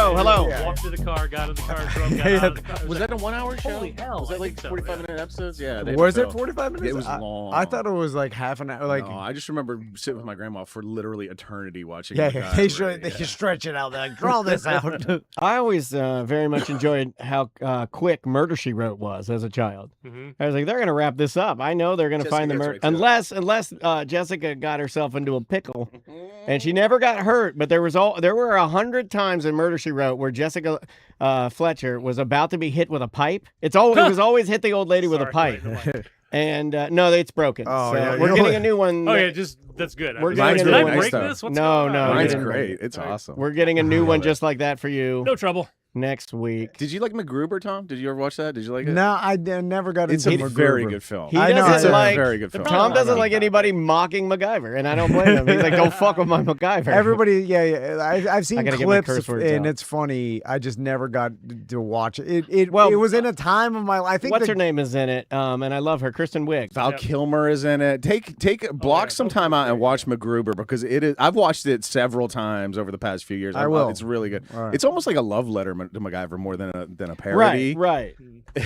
show. Hello. Walked to the car, got in the car, drove, got out of the car. Was that a 1 hour show? Holy hell. Was that like 45-minute episodes? Yeah. they Was were it so- 45 minutes? It was long. I thought it was like half an hour. Like, no, I just remember sitting with my grandma for literally eternity watching. yeah, MacGyver. they stretch it out. They're like, draw this out. I always very much enjoyed how quick Murder, She Wrote was as a child. I was like, they're going to wrap this up. I know they're going to find the murder. Right unless Jessica got herself into a pickle. And she never got hurt, but there were 100 times in Murder, She Wrote where Jessica Fletcher was about to be hit with a pipe. It was always hit the old lady with a pipe. And no, it's broken. Oh, so yeah, we're getting a new one. Oh, yeah, that's good. We're Did getting I a new break one. this? What's No, going on? no. Mine's we didn't- great. It's awesome. We're getting a new one just like that for you No trouble. next week. Did you like MacGruber, Tom? Did you ever watch that? Did you like it? No, I never got It's into a very MacGruber. good film. He I know, doesn't it's a like very good film. Tom doesn't No. like anybody mocking MacGyver, and I don't blame him. He's like, "Go fuck with my MacGyver." Everybody, I've seen gotta get my clips curse words and out. it's funny. I just never got to watch it. It was in a time of my life. I think What's her name is in it, and I love her, Kristen Wiig. Val Kilmer is in it. Block some time out and watch MacGruber because it is. I've watched it several times over the past few years. I will. It's really good. All right. It's almost like a love letter to MacGyver more than a parody. Right. And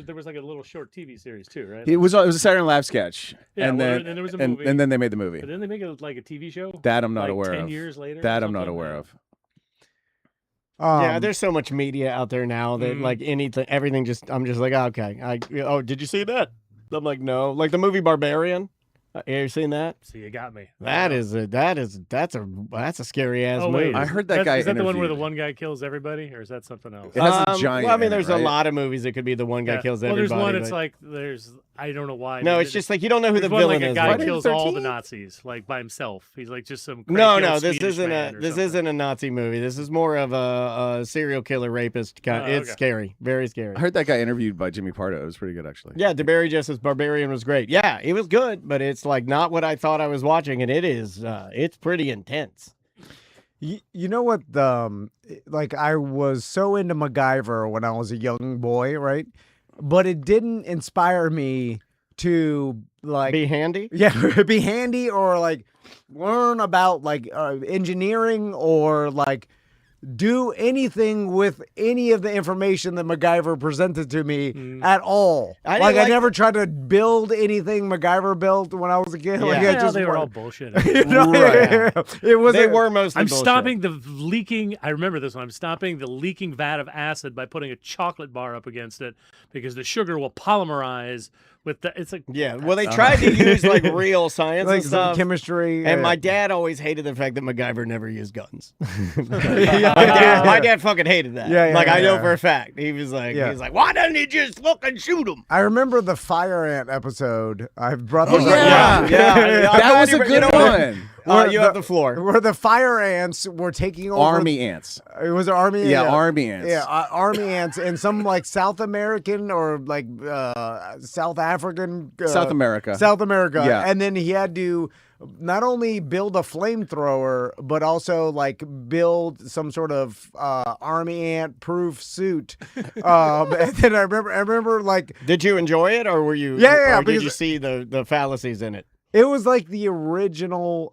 there was like a little short TV series too, right? It was a Saturday Night Live sketch, Yeah, and well, then and there was a and, movie. and then they made the movie. But then they make it like a TV show. That I'm not like aware 10 of. years later. or That I'm not something? aware of. Yeah, there's so much media out there now that like anything, everything. I'm just like, okay. Did you see that? I'm like, no. Like the movie Barbarian. You seen that? So you got me. That's a scary ass Oh movie. wait, I heard that guy Is that the one where the interviewed. one guy kills everybody, or is that something else? It has a giant. Well, I mean, in it, there's right? a lot of movies that could be the one guy kills everybody. Well, there's one. It's but- like I don't know why. no, but it's just like you don't know who the there's one villain like a is. guy right? kills all the 13? Nazis like by himself. He's like just some. No, cranky old this Swedish isn't man or this something. isn't a Nazi movie. This is more of a serial killer rapist kind. Oh, It's okay. scary, very scary. I heard that guy interviewed by Jimmy Pardo. It was pretty good, actually. Yeah, DeBarry Justice Barbarian was great. Yeah, it was good, but it's like not what I thought I was watching, and it is. It's pretty intense. You know what? Like I was so into MacGyver when I was a young boy, right? But it didn't inspire me to like Be handy. yeah, be handy or like learn about like engineering or like do anything with any of the information that MacGyver presented to me at all. I I didn't like- never tried to build anything MacGyver built when I was a kid. Yeah. Like, I Yeah, just they were all wanted- bullshit. You know, Right. It was They were mostly. I'm bullshit. stopping the leaking. I remember this one. I'm stopping the leaking vat of acid by putting a chocolate bar up against it because the sugar will polymerize with the. It's like Yeah, well, they tried to use like real science like and some stuff. chemistry. And my dad always hated the fact that MacGyver never used guns. my dad fucking hated that. Yeah, yeah, like I know yeah. for a fact. He was like, Yeah. he's like, why doesn't he just fucking shoot him? I remember the fire ant episode. I've brought Oh this yeah, up. that was a good one. You have the floor. Where the fire ants were taking over. Army ants. It was an army. Yeah, army ants. Yeah, army ants and some like South American or like South African. South America. South America. Yeah. And then he had to not only build a flamethrower, but also like build some sort of army ant proof suit. And then I remember like Did you enjoy it, or were you? Yeah, Or did because- you see the fallacies in it? it was like the original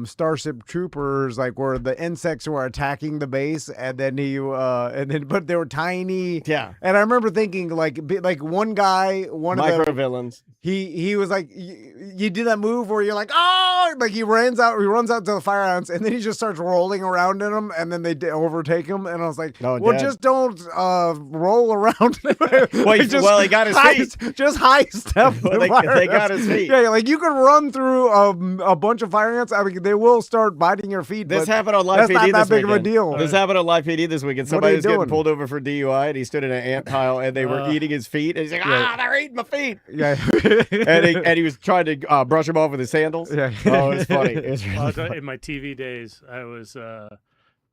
Starship Troopers, like where the insects were attacking the base, and then but they were tiny. Yeah. And I remember thinking like one guy, one of Micro the villains. he was like you do that move where you're like like he runs out to the fire ants and then he just starts rolling around in them and then they overtake him and I was like, Oh, well, Dad. just don't roll around. Well, he got his feet. Just high step. Well, the they fire got ants. his feet. Yeah, like you could run through a bunch of fire ants. I mean, they will start biting your feet. This but happened on Live that's PD not that this big weekend. of a deal. This happened on Live PD this weekend. What are Somebody you was getting doing? pulled over for DUI, and he stood in an ant pile, and they were eating his feet. And he's like, they're eating my feet. Yeah. and he was trying to brush them off with his sandals. Yeah. Oh, it's funny. It's Well, really in my TV days, I was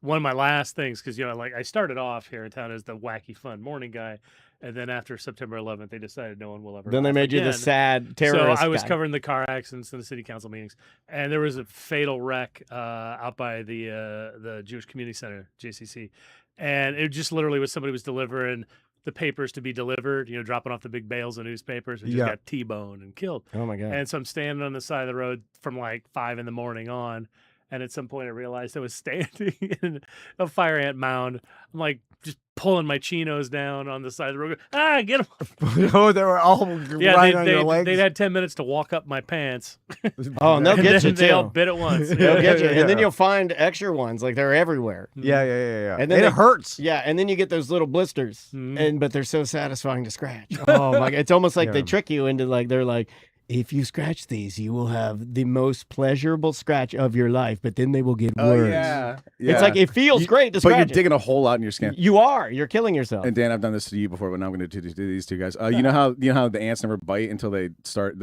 one of my last things because like I started off here in town as the wacky fun morning guy, and then after September 11th, they decided no one will ever. Then they laugh made you the again. sad terrorist So I was guy. covering the car accidents in the city council meetings, and there was a fatal wreck out by the Jewish Community Center, JCC, and it just literally was somebody was delivering the papers to be delivered, dropping off the big bales of newspapers, and just Yeah. got T-boned and killed. Oh my god. And so I'm standing on the side of the road from like 5 a.m. on, And at some point, I realized I was standing in a fire ant mound. I'm like just pulling my chinos down on the side of the road. Ah, get them! Oh, they were all Yeah, right on your legs. they'd had 10 minutes to walk up my pants. Oh, and they'll And get then you they all too. bit at once. They'll get you, Yeah. and then you'll find extra ones. Like they're everywhere. Yeah. And then it they- hurts. Yeah, and then you get those little blisters, Mhm. but they're so satisfying to scratch. Oh my! It's almost like they Yeah. trick you into like they're like, if you scratch these, you will have the most pleasurable scratch of your life, but then they will get Oh worse. yeah. It's like it feels great to but you're scratch. it. digging a hole out in your skin. You're killing yourself. And Dan, I've done this to you before, but now I'm going to do these two guys. You know how the ants never bite until they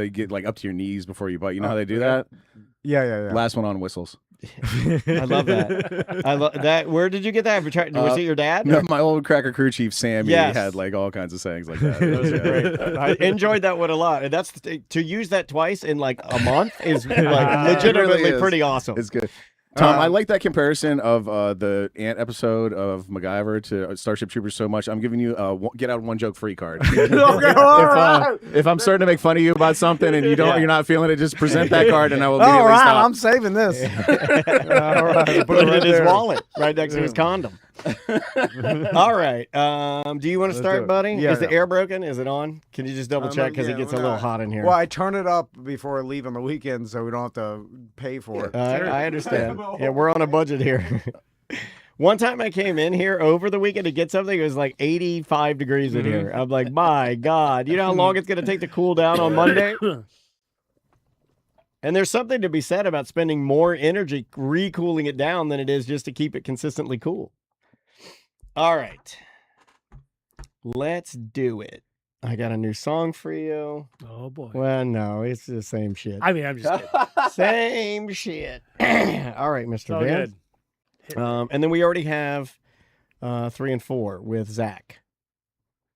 get like up to your knees before you bite. You know how they do that? Yeah. Last one on whistles. I love that. I love that. Where did you get that? Was it your dad? No, my old Cracker Crew chief Sammy Yes. had like all kinds of sayings like that. Those are great. I enjoyed that one a lot. And that's to use that twice in like a month is like legitimately really is. pretty awesome. It's good. Tom, I like that comparison of the ant episode of MacGyver to Starship Troopers so much. I'm giving you a get out one joke free card. If I'm starting to make fun of you about something and you're not feeling it, just present that card and I will immediately All right, stop. I'm saving this. All right, Put it in his there. wallet, right next to his condom. All right. Do you want to Let's do start, it. buddy? Yeah, Is the yeah. air broken? Is it on? Can you just double check because yeah, it gets a we're little not- hot in here? Well, I turn it up before I leave on the weekend, so we don't have to pay for it. I understand. Yeah, we're on a budget here. One time I came in here over the weekend to get something, it was like 85 degrees in here. I'm like, my God. You know how long it's going to take to cool down on Monday? And there's something to be said about spending more energy re-cooling it down than it is just to keep it consistently cool. All right. Let's do it. I got a new song for you. Oh boy. Well, no, it's the same shit. I mean, I'm just kidding. Same shit. All right, It's Mr. all Vince. good. And then we already have 3 and 4 with Zach.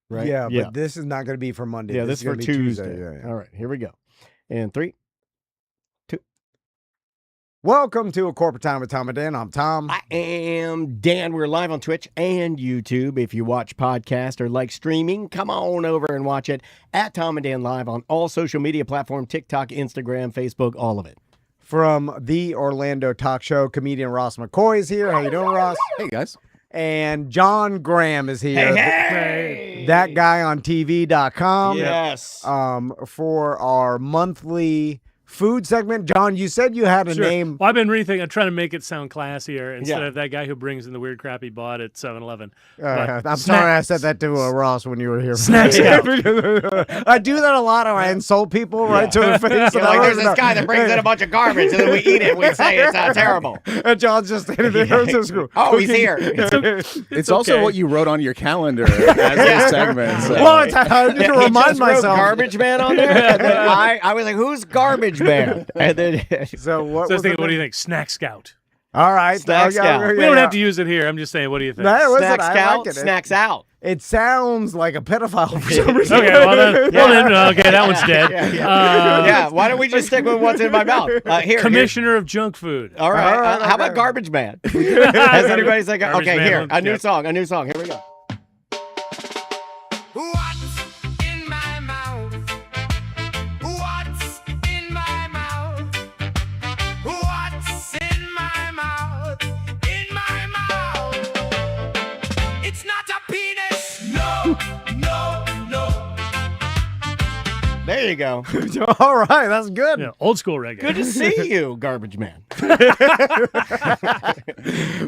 Right? Yeah, but this is not going to be for Monday. Yeah, this is for gonna be Tuesday. Yeah. All right, here we go. And 3. Welcome to A Corporate Time with Tom and Dan. I'm Tom. I am Dan. We're live on Twitch and YouTube. If you watch podcast or like streaming, come on over and watch it at Tom and Dan Live on all social media platforms, TikTok, Instagram, Facebook, all of it. From the Orlando Talk Show, comedian Ross McCoy is here. How you doing, Ross? Hey guys. And John Graham is here. Hey! That guy on TV.com. Yes. For our monthly food segment. John, you said you had a Sure. name. Well, I've been rethinking. I'm trying to make it sound classier instead Yeah. of that guy who brings in the weird crap he bought at 7-Eleven. I'm sorry I said that to Ross when you were here. Snack Scout. I do that a lot. I insult people right to their face. You're like, there's this guy that brings in a bunch of garbage, and then we eat it. We say it's terrible. And John's just standing there. Oh, he's here. It's also okay. what you wrote on your calendar as this segment. So. Well, I need to He remind just wrote myself. Garbage Man on there. And then I was like, who's Garbage Man? And then So what So I was was thinking, the what do you name? think? Snack Scout. All right. Snack Okay, Scout. okay, We yeah, don't yeah. have to use it here. I'm just saying, what do you think? No, listen, Snack I Scout, like it. snacks out. It sounds like a pedophile for some reason. Okay, well then, okay, that one's dead. Yeah, why don't we just stick with what's in my mouth? Here, Commissioner of Junk Food. All right. All right, How about okay. Garbage Man? Has anybody said? Garbage Okay, Man here, one, a new yep. song. A new song. Here we go. What's in my mouth? What's in my mouth? What's in my mouth? In my mouth. It's not a penis. No, no, no. There you go. All right, that's good. Yeah, old school reggae. Good to see you, Garbage Man.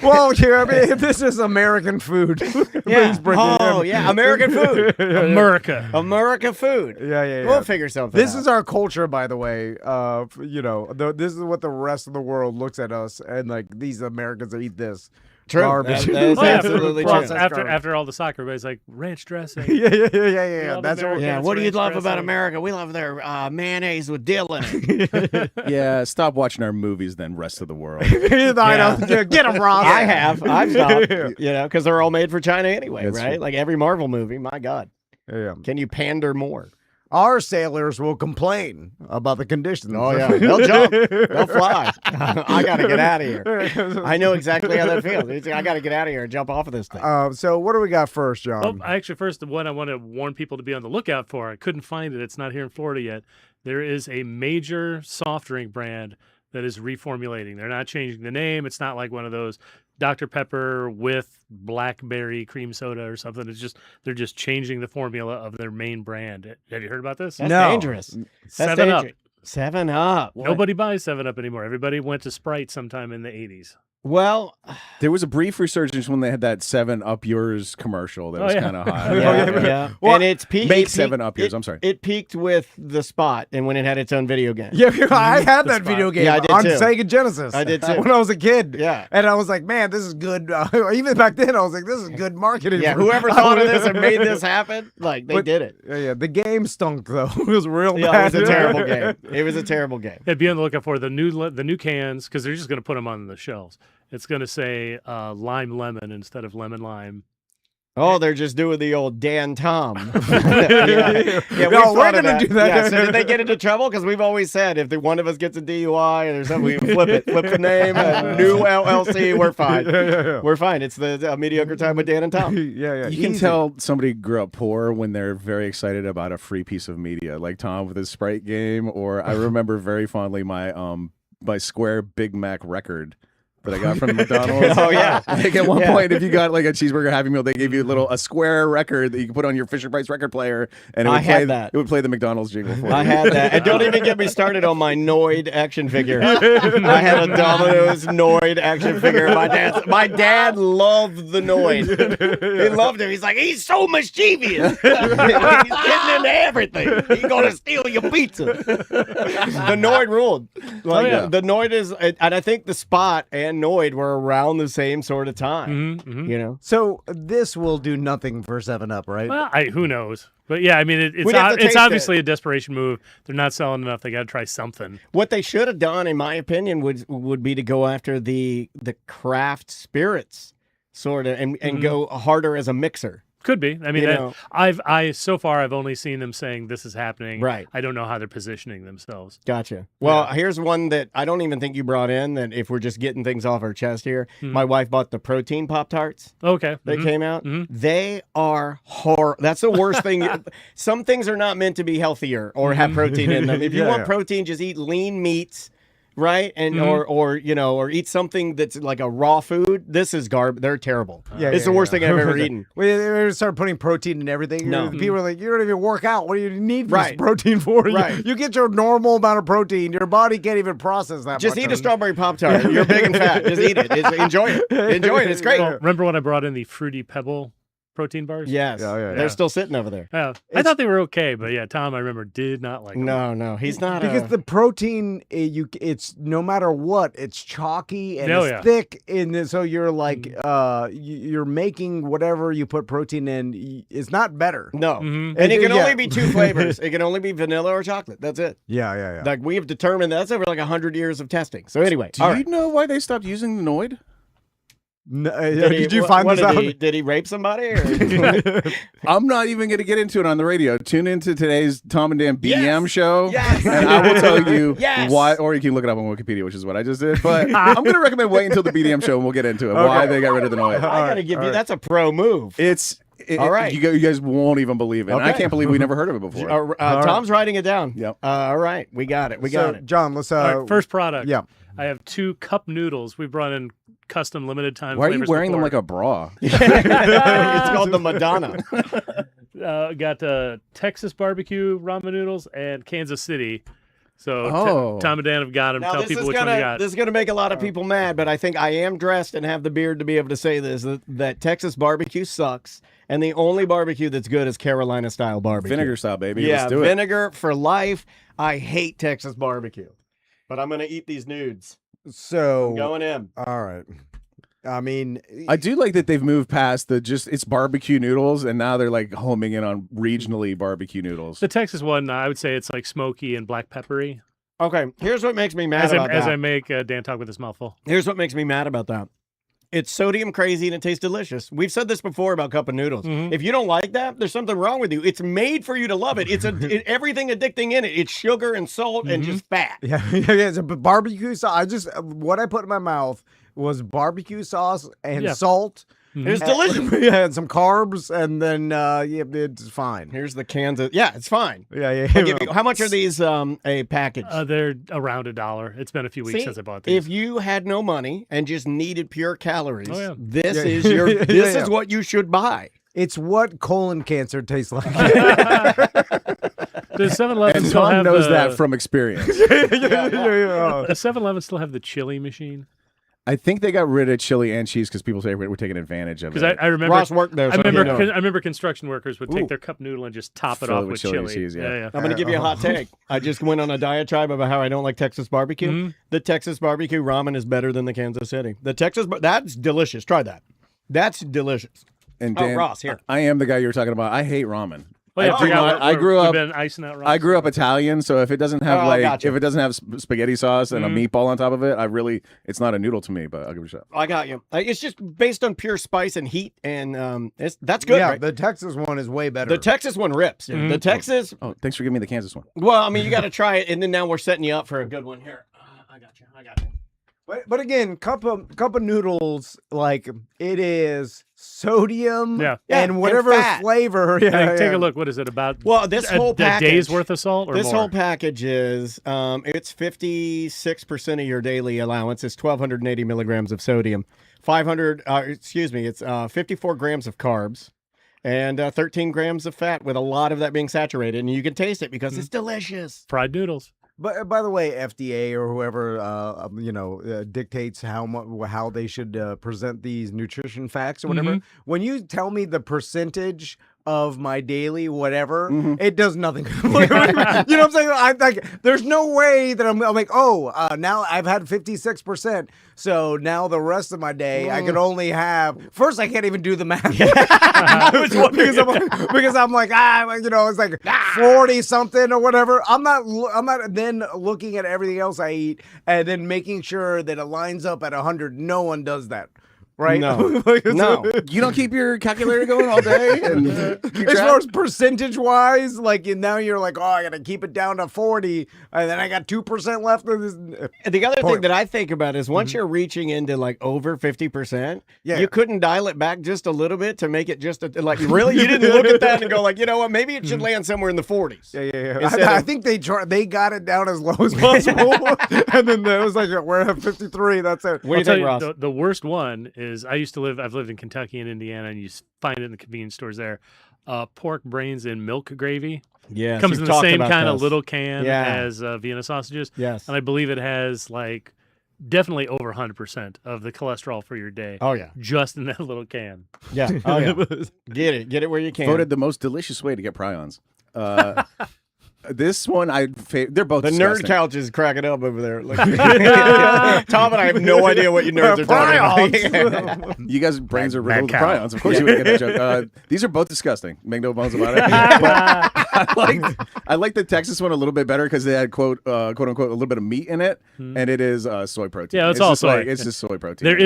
Well, here, I mean, this is American food. Please bring it Oh, in. yeah. American food. America. America food. Yeah. We'll figure something This out. is our culture, by the way. This is what the rest of the world looks at us, and like these Americans that eat this True. garbage. That is Oh, yeah, absolutely well, true. after all the soccer, everybody's like ranch dressing. yeah. love That's what. America. Yeah, It's what do you ranch love about dressing. America? We love their mayonnaise with dill in it. Yeah, stop watching our movies then, rest of the world. I know. Get him, Ross. I have. I've stopped. Because they're all made for China anyway, That's right? true. Like every Marvel movie. My God. Yeah. Can you pander more? Our sailors will complain about the conditions. Oh, yeah. They'll jump. They'll fly. I got to get out of here. I know exactly how that feels. I got to get out of here and jump off of this thing. So what do we got first, John? Well, actually, first, the one I want to warn people to be on the lookout for. I couldn't find it. It's not here in Florida yet. There is a major soft drink brand that is reformulating. They're not changing the name. It's not like one of those Dr. Pepper with blackberry cream soda or something. It's just they're just changing the formula of their main brand. Have you heard about this? That's No. dangerous. That's 7 Up. dangerous. 7 Up. Nobody buys 7 Up anymore. Everybody went to Sprite sometime in the 80s. Well, There was a brief resurgence when they had that 7-Up Yours commercial that Oh, was yeah. kind of hot. yeah. Well, and it's peaked. Make 7-Up Yours. I'm sorry. It peaked with the Spot, and when it had its own video game. Yeah, I had The that Spot. video game Yeah, I did on too. Sega Genesis. I did too. When I was a kid. Yeah. And I was like, man, this is good. Even back then, I was like, this is good marketing. Yeah, for- whoever thought of this and made this happen, like they But- did it. Yeah, the game stunk though. It was real Yeah, bad. it was a terrible game. It was a terrible game. Yeah, be on the lookout for the new cans because they're just going to put them on the shelves. It's going to say lime lemon instead of lemon lime. Oh, they're just doing the old Dan Tom. Yeah. yeah, No, we've we're thought of gonna that. do that. Yeah, so did they get into trouble? Because we've always said if one of us gets a DUI or there's something, we flip the name, and new LLC, we're fine. Yeah. We're fine. It's the mediocre time with Dan and Tom. Yeah. You can easy. tell somebody grew up poor when they're very excited about a free piece of media, like Tom with his Sprite game, or I remember very fondly my Square Big Mac record that I got from McDonald's. Oh, yeah. Like at one Yeah. point, if you got like a cheeseburger Happy Meal, they gave you a Square record that you could put on your Fisher Price record player, and it would I had play that. It would play the McDonald's jingle for you. I had that. And don't even get me started on my Noid action figure. I had a Domino's Noid action figure. My dad loved the Noid. He loved him. He's like, he's so mischievous. He's getting into everything. He's gonna steal your pizza. The Noid ruled. Like yeah. the Noid is, and I think the Spot and Noid were around the same sort of time. Mm-hmm. You know. So this will do nothing for 7-Up, right? Well, who knows? But yeah, I mean, it's We'd have to taste obviously a desperation move. They're not selling enough. They got to try something. What they should have done, in my opinion, would be to go after the craft spirits, sort of, and go harder as a mixer. Could be. I mean, You know. so far I've only seen them saying this is happening. Right. I don't know how they're positioning themselves. Gotcha. Well, here's one that I don't even think you brought in. That if we're just getting things off our chest here, my wife bought the protein Pop-Tarts. Okay. That Mhm. came out. Mhm. They are horrible. That's the worst thing. Some things are not meant to be healthier or have protein in them. If you Yeah, want yeah. protein, just eat lean meats, right? And Mhm. or eat something that's like a raw food. This is They're terrible. Yeah, It's yeah, the worst yeah. thing I've ever eaten. We started putting protein in everything. No. People are like, you don't even work out. What do you need this Right. protein for? Right. You get your normal amount of protein. Your body can't even process that Just much. eat a strawberry Pop-Tart. You're big and fat. Just eat it. Enjoy it. Enjoy it. It's great. Well, remember when I brought in the Fruity Pebble protein bars? Yes. Yeah, yeah, They're yeah. still sitting over there. Yeah. I thought they were okay, but yeah, Tom, I remember, did not like them. No, he's not. Because the protein, it's no matter what, it's chalky and Oh, it's yeah. thick, and so you're like, you're making whatever you put protein in. It's not better. No. Mhm. And it can Yeah. only be two flavors. It can only be vanilla or chocolate. That's it. Yeah. Like we have determined that's over like 100 years of testing. So anyway, Do all you right. know why they stopped using the Noid? Did you find what this out? Did he rape somebody? Or? I'm not even going to get into it on the radio. Tune into today's Tom and Dan BM show, Yes. and I will tell you Yes. why. Or you can look it up on Wikipedia, which is what I just did. But I'm going to recommend waiting until the BDM show, and we'll get into it. Why they got rid of the Noid? I gotta give you. That's a pro move. All All right. right. You guys won't even believe it. And I Okay. can't believe we never heard of it before. Tom's writing it down. Yep. All right, we got it. We got it. John, let's All right, first product. yeah. I have 2 cup noodles. We brought in custom limited time. Why are you flavors wearing them before. like a bra? It's called the Madonna. Got Texas barbecue ramen noodles and Kansas City. So Oh. Tom and Dan have got them. Now Tell this people is which one you gonna got. this is gonna make a lot of people mad, but I think I am dressed and have the beard to be able to say this that Texas barbecue sucks, and the only barbecue that's good is Carolina style barbecue. Vinegar style, baby. Yeah, Let's do it. vinegar for life. I hate Texas barbecue, but I'm gonna eat these nudes. So, Going in. all right. I mean, I do like that they've moved past it's barbecue noodles, and now they're like homing in on regionally barbecue noodles. The Texas one, I would say it's like smoky and black peppery. Okay, here's what makes me mad about As that. I make Dan talk with his mouth full. Here's what makes me mad about that. It's sodium crazy and it tastes delicious. We've said this before about cup of noodles. Mhm. If you don't like that, there's something wrong with you. It's made for you to love it. It's everything addicting in it. It's sugar and salt and just fat. yeah, but barbecue sauce. What I put in my mouth was barbecue sauce and Yeah. salt It was delicious. Yeah, and some carbs, and then yeah, it's fine. Here's the Kansas. Yeah, it's fine. Yeah. I'll give you- how much are these a package? They're around $1. It's been a few weeks See, since I bought these. if you had no money and just needed pure calories, Oh, yeah. this Yeah. is your this Yeah. is what you should buy. It's what colon cancer tastes like. Does 7-Eleven And still Tom have knows the, that from experience. Does 7-Eleven still have the chili machine? I think they got rid of chili and cheese because people say we're taking advantage of it. Because I remember Ross worked there. I so remember you know. I remember construction workers would take Ooh. their cup noodle and just top it Fill off it with with chili and chili. cheese, yeah. I'm going to give you a hot take. I just went on a diatribe about how I don't like Texas barbecue. Mm-hmm. The Texas barbecue ramen is better than the Kansas City. That's delicious. Try that. That's delicious. And Oh, Dan, Ross, here. I am the guy you were talking about. I hate ramen. Oh, yeah, I do not- I grew we've up- been icing out I grew up Italian, so if it doesn't have gotcha. if it doesn't have spaghetti sauce and a meatball on top of it, it's not a noodle to me. But I'll give it a shot. I got you. It's just based on pure spice and heat, and that's good. Yeah, right? the Texas one is way better. The Texas one rips. Dude. The Texas. Oh, thanks for giving me the Kansas one. Well, I mean, you got to try it, and then now we're setting you up for a good one here. I got you. But again, cup of noodles, like it is sodium Yeah. and and whatever fat. flavor. Yeah, Take yeah. a look. What is it about? Well, this whole a package, day's worth of salt or This more? whole package is it's 56% of your daily allowance. It's 1,280 milligrams of sodium, 54 grams of carbs, and 13 grams of fat, with a lot of that being saturated. And you can taste it because it's delicious. Fried noodles. But by the way, FDA or whoever dictates how they should present these nutrition facts or whatever. When you tell me the percentage of my daily whatever, it does nothing. You know what I'm saying? I'm like, there's no way that I'm like, now I've had 56%, so now the rest of my day I can only have. First, I can't even do the math because I'm like, it's like 40 something or whatever. I'm not then looking at everything else I eat and then making sure that it lines up at 100. No one does that. Right? No. No. You don't keep your calculator going all day, and keep As track? far as percentage wise, like now you're like, I gotta keep it down to 40, and then I got 2% left of this. And the other thing Point. that I think about is once you're reaching into like over 50%, Yeah. you couldn't dial it back just a little bit to make it just like really you didn't look at that and go like, you know what, maybe it should land somewhere in the 40s. Yeah. Instead I of- think they got it down as low as possible, and then it was like we're at 53. That's it. What do you I'll tell think, you, Ross? the worst one is I've lived in Kentucky and Indiana, and you find it in the convenience stores there. Pork brains in milk gravy. Yeah, Comes in the same kind of little can Yeah. as Vienna sausages. Yes. And I believe it has like definitely over 100% of the cholesterol for your day. Oh yeah. Just in that little can. Yeah. Oh yeah. Get it where you can. Voted the most delicious way to get prions. This one, they're both The disgusting. nerd couch is cracking up over there. Like, Tom and I have no idea what you nerds are talking about. You guys' brains are Mad riddled with cow. prions. Of course, you would get that joke. These are both disgusting. Make no bones about it. But I like the Texas one a little bit better because they had quote unquote a little bit of meat in it, and it is soy protein. Yeah, it's all just soy. it's just soy protein. There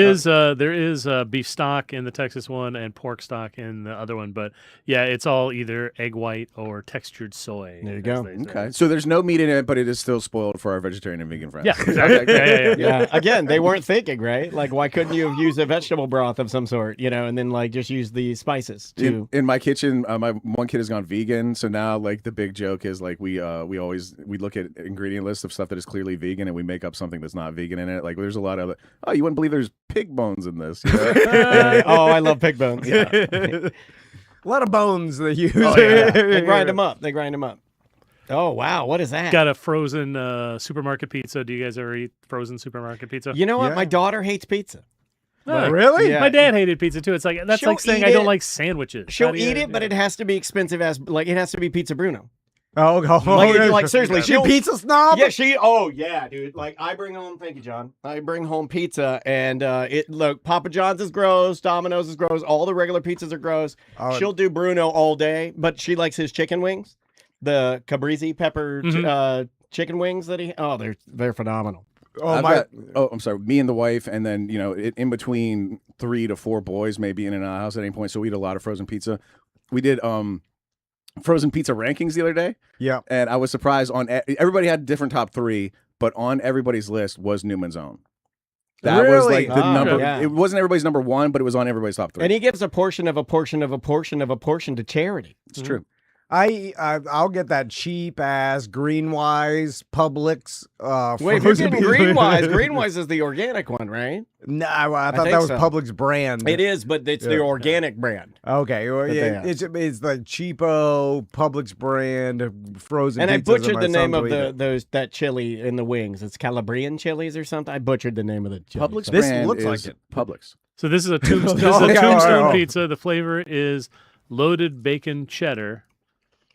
is beef stock in the Texas one and pork stock in the other one, but yeah, it's all either egg white or textured soy. There you as go. they say. Okay, so there's no meat in it, but it is still spoiled for our vegetarian and vegan friends. Yeah, exactly. Yeah. Yeah. Again, they weren't thinking, right? Like, why couldn't you have used a vegetable broth of some sort, and then like just use the spices too? In my kitchen, my one kid has gone vegan, so now like the big joke is like we look at ingredient lists of stuff that is clearly vegan, and we make up something that's not vegan in it. Like there's a lot of you wouldn't believe there's pig bones in this. You know? Oh, I love pig bones. Yeah. A lot of bones they use. They grind them up. Oh wow, what is that? Got a frozen supermarket pizza. Do you guys ever eat frozen supermarket pizza? You know what? Yeah. My daughter hates pizza. No. Really? Yeah. My dad hated pizza too. It's like that's She'll like saying eat I don't it. like sandwiches. She'll How do you- eat it, but it has to be expensive as like it has to be Pizza Bruno. Like seriously, she she'll pizza snob. Yeah, oh yeah, dude. Like I bring home, thank you, John. I bring home pizza, and look, Papa John's is gross, Domino's is gross, all the regular pizzas are gross. Oh. She'll do Bruno all day, but she likes his chicken wings, the caprese pepper chicken wings that they're phenomenal. I'm sorry. Me and the wife, and then in between 3 to 4 boys, maybe in and out of the house at any point. So we eat a lot of frozen pizza. We did frozen pizza rankings the other day. Yeah. And I was surprised everybody had different top 3, but on everybody's list was Newman's Own. That was Really? like the Oh, number. yeah. It wasn't everybody's number one, but it was on everybody's top 3. And he gives a portion of a portion of a portion of a portion to charity. It's true. I'll get that cheap ass Greenwise Publix. Wait, if you're frozen getting pizza. Greenwise, Greenwise is the organic one, right? No, I thought think that was so. Publix brand. It is, but it's the organic brand. Okay, well, That they yeah, have. it's like cheapo Publix brand frozen. And I pizzas that butchered my the name sons of will eat. that chili in the wings. It's Calabrian chilies or something. I butchered the name of the chili. Publix This brand looks like is it. Publix. So this is a, this is a Okay, all right, tombstone all right. pizza. The flavor is loaded bacon cheddar.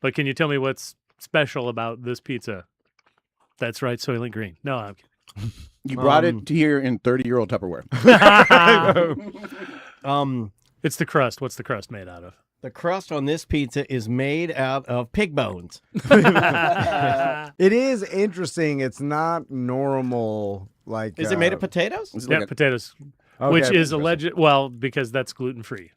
But can you tell me what's special about this pizza? That's right, Soylent Green. No, I'm kidding. You brought it here in 30-year-old Tupperware. It's the crust. What's the crust made out of? The crust on this pizza is made out of pig bones. It is interesting. It's not normal. Like, Is it made of potatoes? Is it Yeah, like a- potatoes, okay, which is interesting. alleged. Well, because that's gluten free.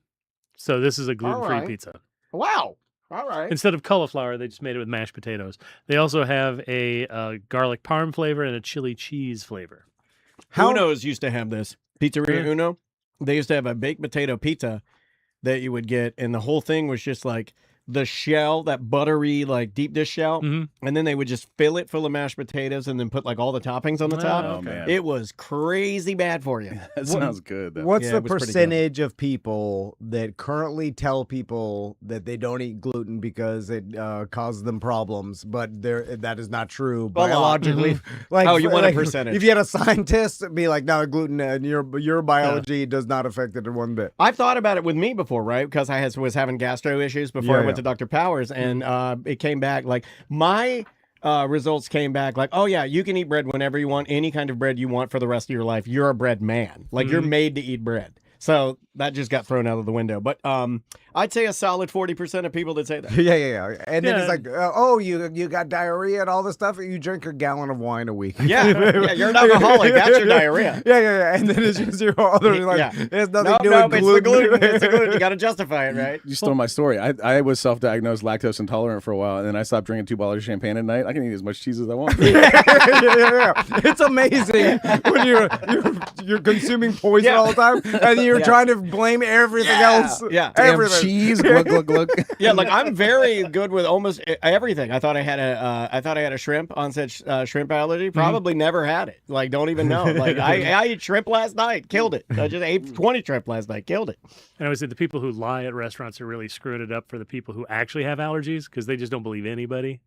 So this is a gluten free right. pizza. Wow. All right. Instead of cauliflower, they just made it with mashed potatoes. They also have a garlic parm flavor and a chili cheese flavor. Uno's used to have this. Pizzeria Uno. They used to have a baked potato pizza that you would get, and the whole thing was just like the shell, that buttery, like deep dish shell, Mhm. and then they would just fill it full of mashed potatoes and then put like all the toppings on the top. Oh, man. It was crazy bad for you. That sounds good. Though. What's Yeah, the it was pretty good. percentage of people that currently tell people that they don't eat gluten because it causes them problems, but that is not true lot. biologically? Like, Oh, you want a like, percentage. If you had a scientist be like, "No, gluten and your biology does not affect it one bit." I've thought about it with me before, right? Because I was having gastro issues before Yeah, I went yeah. to Dr. Powers, and it came back like my results came back like, oh yeah, you can eat bread whenever you want, any kind of bread you want for the rest of your life. You're a bread man, like you're made to eat bread. So that just got thrown out of the window. But I'd say a solid 40% of people that say that. Yeah. And then it's Yeah. like, oh, you got diarrhea and all this stuff. You drink a gallon of wine a week. Yeah, you're an alcoholic. That's your diarrhea. Yeah. And then it's just your other like Yeah. it has nothing No, to do no, with it's the gluten. gluten. It's the gluten. You got to justify it, right? You stole my story. I was self-diagnosed lactose intolerant for a while, and then I stopped drinking 2 bottles of champagne at night. I can eat as much cheese as I want. Yeah. It's amazing when you're consuming poison Yeah. all the time, and you're trying to blame everything else. Yeah. Damn everything. cheese. Glug, glug, glug. Yeah, like I'm very good with almost everything. I thought I had a shrimp onset shrimp allergy. Probably never had it. Like don't even know. Like I ate shrimp last night, killed it. I just ate 20 shrimp last night, killed it. And I would say the people who lie at restaurants are really screwing it up for the people who actually have allergies because they just don't believe anybody.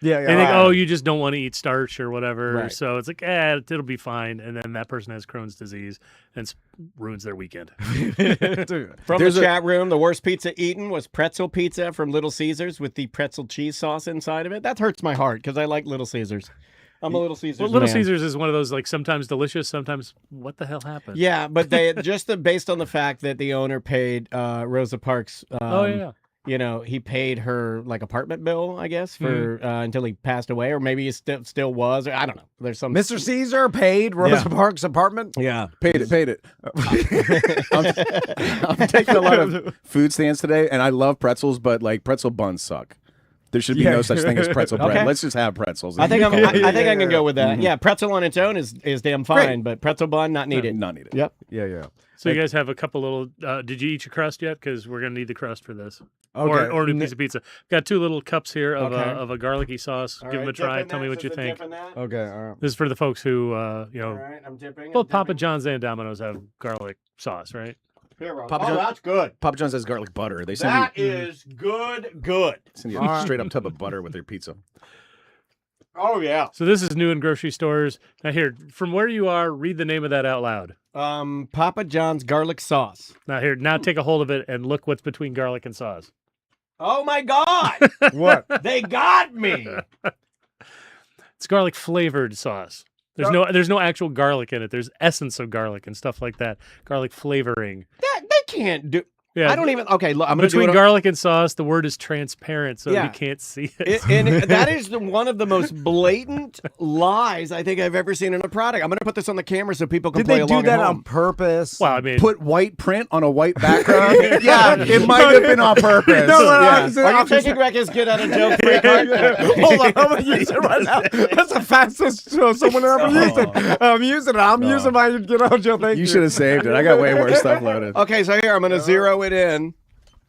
Yeah. They think, oh, you just don't want to eat starch or whatever. Right. So it's like, it'll be fine. And then that person has Crohn's disease and ruins their weekend. From There's the a- chat room, the worst pizza eaten was pretzel pizza from Little Caesars with the pretzel cheese sauce inside of it. That hurts my heart because I like Little Caesars. I'm a Little Caesars Well, Little man. Caesars is one of those like sometimes delicious, sometimes what the hell happened? Yeah, but they based on the fact that the owner paid Rosa Parks. Oh yeah. You know, he paid her like apartment bill, I guess, for until he passed away, or maybe he still was. Or, I don't know. There's some Mr. Caesar paid Rosa Parks' apartment. Yeah. Paid it. I'm taking a lot of food stands today, and I love pretzels, but like pretzel buns suck. There should be no such thing as pretzel bread. Okay. Let's just have pretzels. I think I think I can go with that. Mhm. Yeah, pretzel on its own is damn fine, but pretzel bun not needed. Not needed. Yep. Yeah. So you guys have a couple little. Did you eat your crust yet? Because we're gonna need the crust for this. Okay. Or a new piece of pizza. Got 2 little cups here of Okay. of a garlicky sauce. Give them a try. Tell me what you think. Okay. All right. This is for the folks who you know. All right, I'm dipping. Both Papa John's and Domino's have garlic sauce, right? Papa Oh, John- that's good. Papa John's has garlic butter. They send That you, is good. send you All a right. straight up tub of butter with their pizza. Oh yeah. So this is new in grocery stores. Now here, from where you are, read the name of that out loud. Papa John's garlic sauce. Now take a hold of it and look what's between garlic and sauce. Oh my God! What? They got me. It's garlic flavored sauce. There's no actual garlic in it. There's essence of garlic and stuff like that. Garlic flavoring. They can't do. Yeah. I don't even. Okay, look, I'm gonna do Between it. garlic and sauce, the word is transparent, so Yeah. you can't see it. And that is one of the most blatant lies I think I've ever seen in a product. I'm going to put this on the camera so people can Did play they do along that at on home. purpose? Well, I mean, Put white print on a white background. Yeah, it might have been on purpose. No, Yeah. Are you taking back his get out of jail free card? Hold on, I'm gonna use it right now. That's the fastest someone ever used it. I'm using it. I'm using my get out of jail. Thank you. You should have saved it. I got way worse stuff loaded. Okay, so here I'm going to zero it in.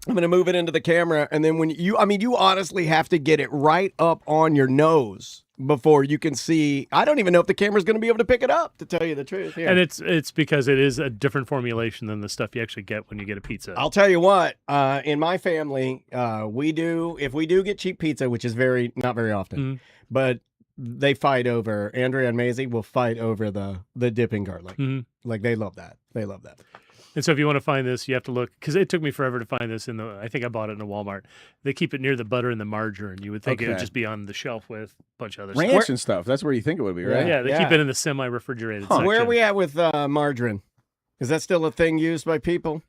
I'm going to move it into the camera, and then when you honestly have to get it right up on your nose before you can see. I don't even know if the camera's going to be able to pick it up, to tell you the truth. Here. and it's because it is a different formulation than the stuff you actually get when you get a pizza. I'll tell you what. In my family, if we do get cheap pizza, which is not very often, but they fight over. Andrea and Maisie will fight over the dipping garlic. Like they love that. They love that. And so if you want to find this, you have to look, because it took me forever to find this I think I bought it in a Walmart. They keep it near the butter and the margarine. You would think it would Okay. just be on the shelf with a bunch of other Ranch stuff. and stuff. That's where you think it would be, right? Yeah, they keep it in the semi-refrigerated section. Where are we at with margarine? Is that still a thing used by people?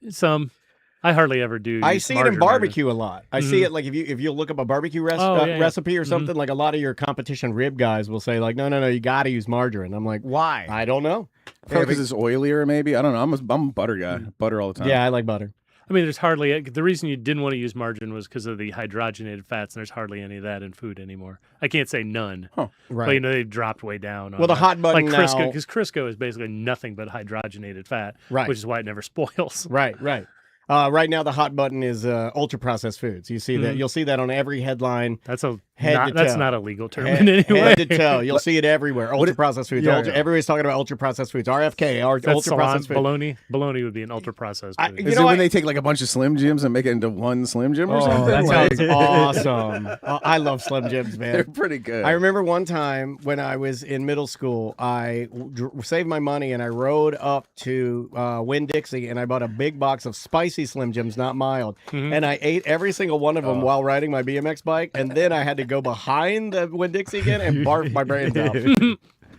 I hardly ever do. I use see it in margarine. barbecue a lot. I see it like if you look up a barbecue recipe or something, like a lot of your competition rib guys will say like, no, you got to use margarine. I'm like, Why? I don't know. Because it's oilier, maybe. I don't know. I'm a butter guy. Butter all the time. Yeah, I like butter. I mean, there's hardly the reason you didn't want to use margarine was because of the hydrogenated fats, and there's hardly any of that in food anymore. I can't say none, Right. but they've dropped way down. Well, the hot button like Crisco, now- because Crisco is basically nothing but hydrogenated fat, Right. which is why it never spoils. Right. Right now, the hot button is ultra processed foods. You see that? You'll see that on every headline. That's Head to that's toe. not a legal term Head, in any way. head to toe. You'll see it everywhere. Ultra processed foods. Yeah, Everybody's talking about ultra processed foods. RFK, That's ultra salon, processed foods. bologna. Bologna would be an ultra processed. food. You Is know it what? when they take like a bunch of Slim Jims and make it into one Slim Jim or something? that Like, sounds awesome. I love Slim Jims, man. they're pretty good. I remember one time when I was in middle school, I saved my money and I rode up to Winn-Dixie and I bought a big box of spicy Slim Jims, not mild. And I ate every single one of them while riding my BMX bike. And then I had to go behind the Winn-Dixie again and barf my brains out.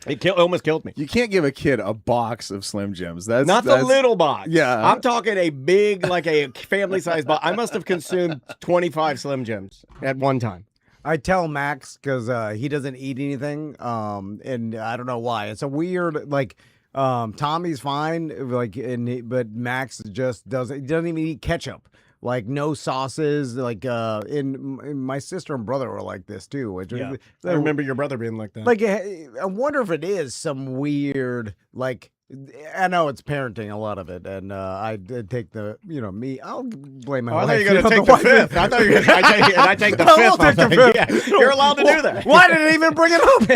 It almost killed me. You can't give a kid a box of Slim Jims. That's Not the little box. Yeah. I'm talking a big, like a family-sized box. I must have consumed 25 Slim Jims at one time. I tell Max because he doesn't eat anything, and I don't know why. It's a weird like. Tommy's fine, like, but Max just doesn't. He doesn't even eat ketchup. Like no sauces. Like in my sister and brother were like this too. Which I remember your brother being like that. like I wonder if it is some weird like. I know it's parenting, a lot of it, and I did take the, me. I'll blame my I wife. thought you were going to on take the the wife. fifth. I thought you were going to I take the I will fifth. take the on that. fifth. Yeah, you're allowed to do that. Why did it even bring it up?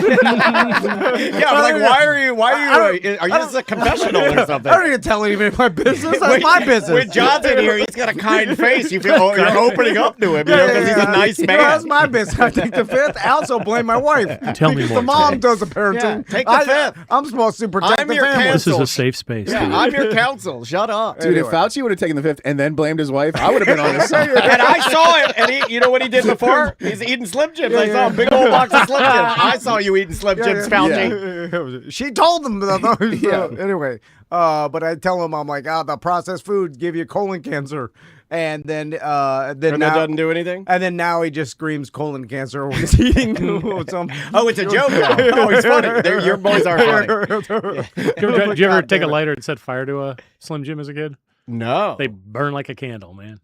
Yeah, I'm like, why are you, are you just a confessional or something? I don't even tell anybody my business. That's my business. When John's in here, he's got a kind face. You feel you're opening up to him because he's a nice man. That's my business. I take the fifth. I also blame my wife. Tell me Because more, the mom Ted. does the parenting. Yeah, take the fifth. I'm supposed to protect I'm the your family. This is counsel. a safe space. Yeah, dude. I'm your counsel. Shut up. Dude, if Fauci would have taken the fifth and then blamed his wife, I would have been on his side. And I saw it, and you know what he did before? He's eating Slim Jims. I saw a big old box of Slim Jims. I saw you eating Slim Jims, Fauci. She told them. Anyway, but I tell him, I'm like, the processed food give you colon cancer. And then And now, that doesn't do anything? and then now he just screams colon cancer when he's eating some. Oh, it's a joke now. Oh, it's funny. Your boys are funny. Did you ever take a lighter and set fire to a Slim Jim as a kid? No. They burn like a candle, man.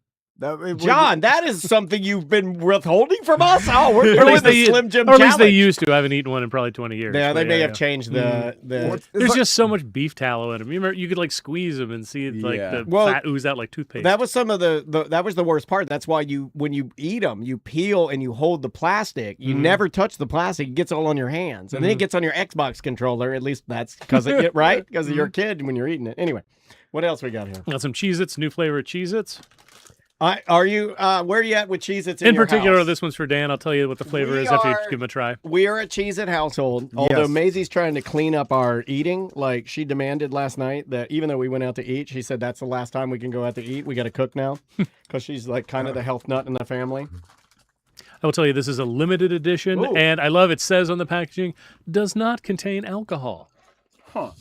John, that is something you've been withholding from us? Oh, we're Or doing the Slim Jim or at least they challenge. used to. I haven't eaten one in probably 20 years. Yeah, they but may have changed the... There's just so much beef tallow in them. You remember, you could like squeeze them and see like Yeah. the Well, fat ooze out like toothpaste. That was some of that was the worst part. That's why when you eat them, you peel and you hold the plastic. You never touch the plastic. It gets all on your hands. And then it gets on your Xbox controller. At least that's because of it, right? Because of your kid when you're eating it. Anyway, what else we got here? Got some Cheez-Its, new flavor of Cheez-Its. Are you where are you at with Cheez-Its in In your particular, house? this one's for Dan. I'll tell you what the flavor We is after you are- give them a try. We are a Cheez-It household, although Yes. Maisie's trying to clean up our eating. Like she demanded last night that even though we went out to eat, she said that's the last time we can go out to eat. We got to cook now because she's like kind of the health nut in the family. I will tell you this is a limited edition, Ooh. and I love it says on the packaging, does not contain alcohol. Huh.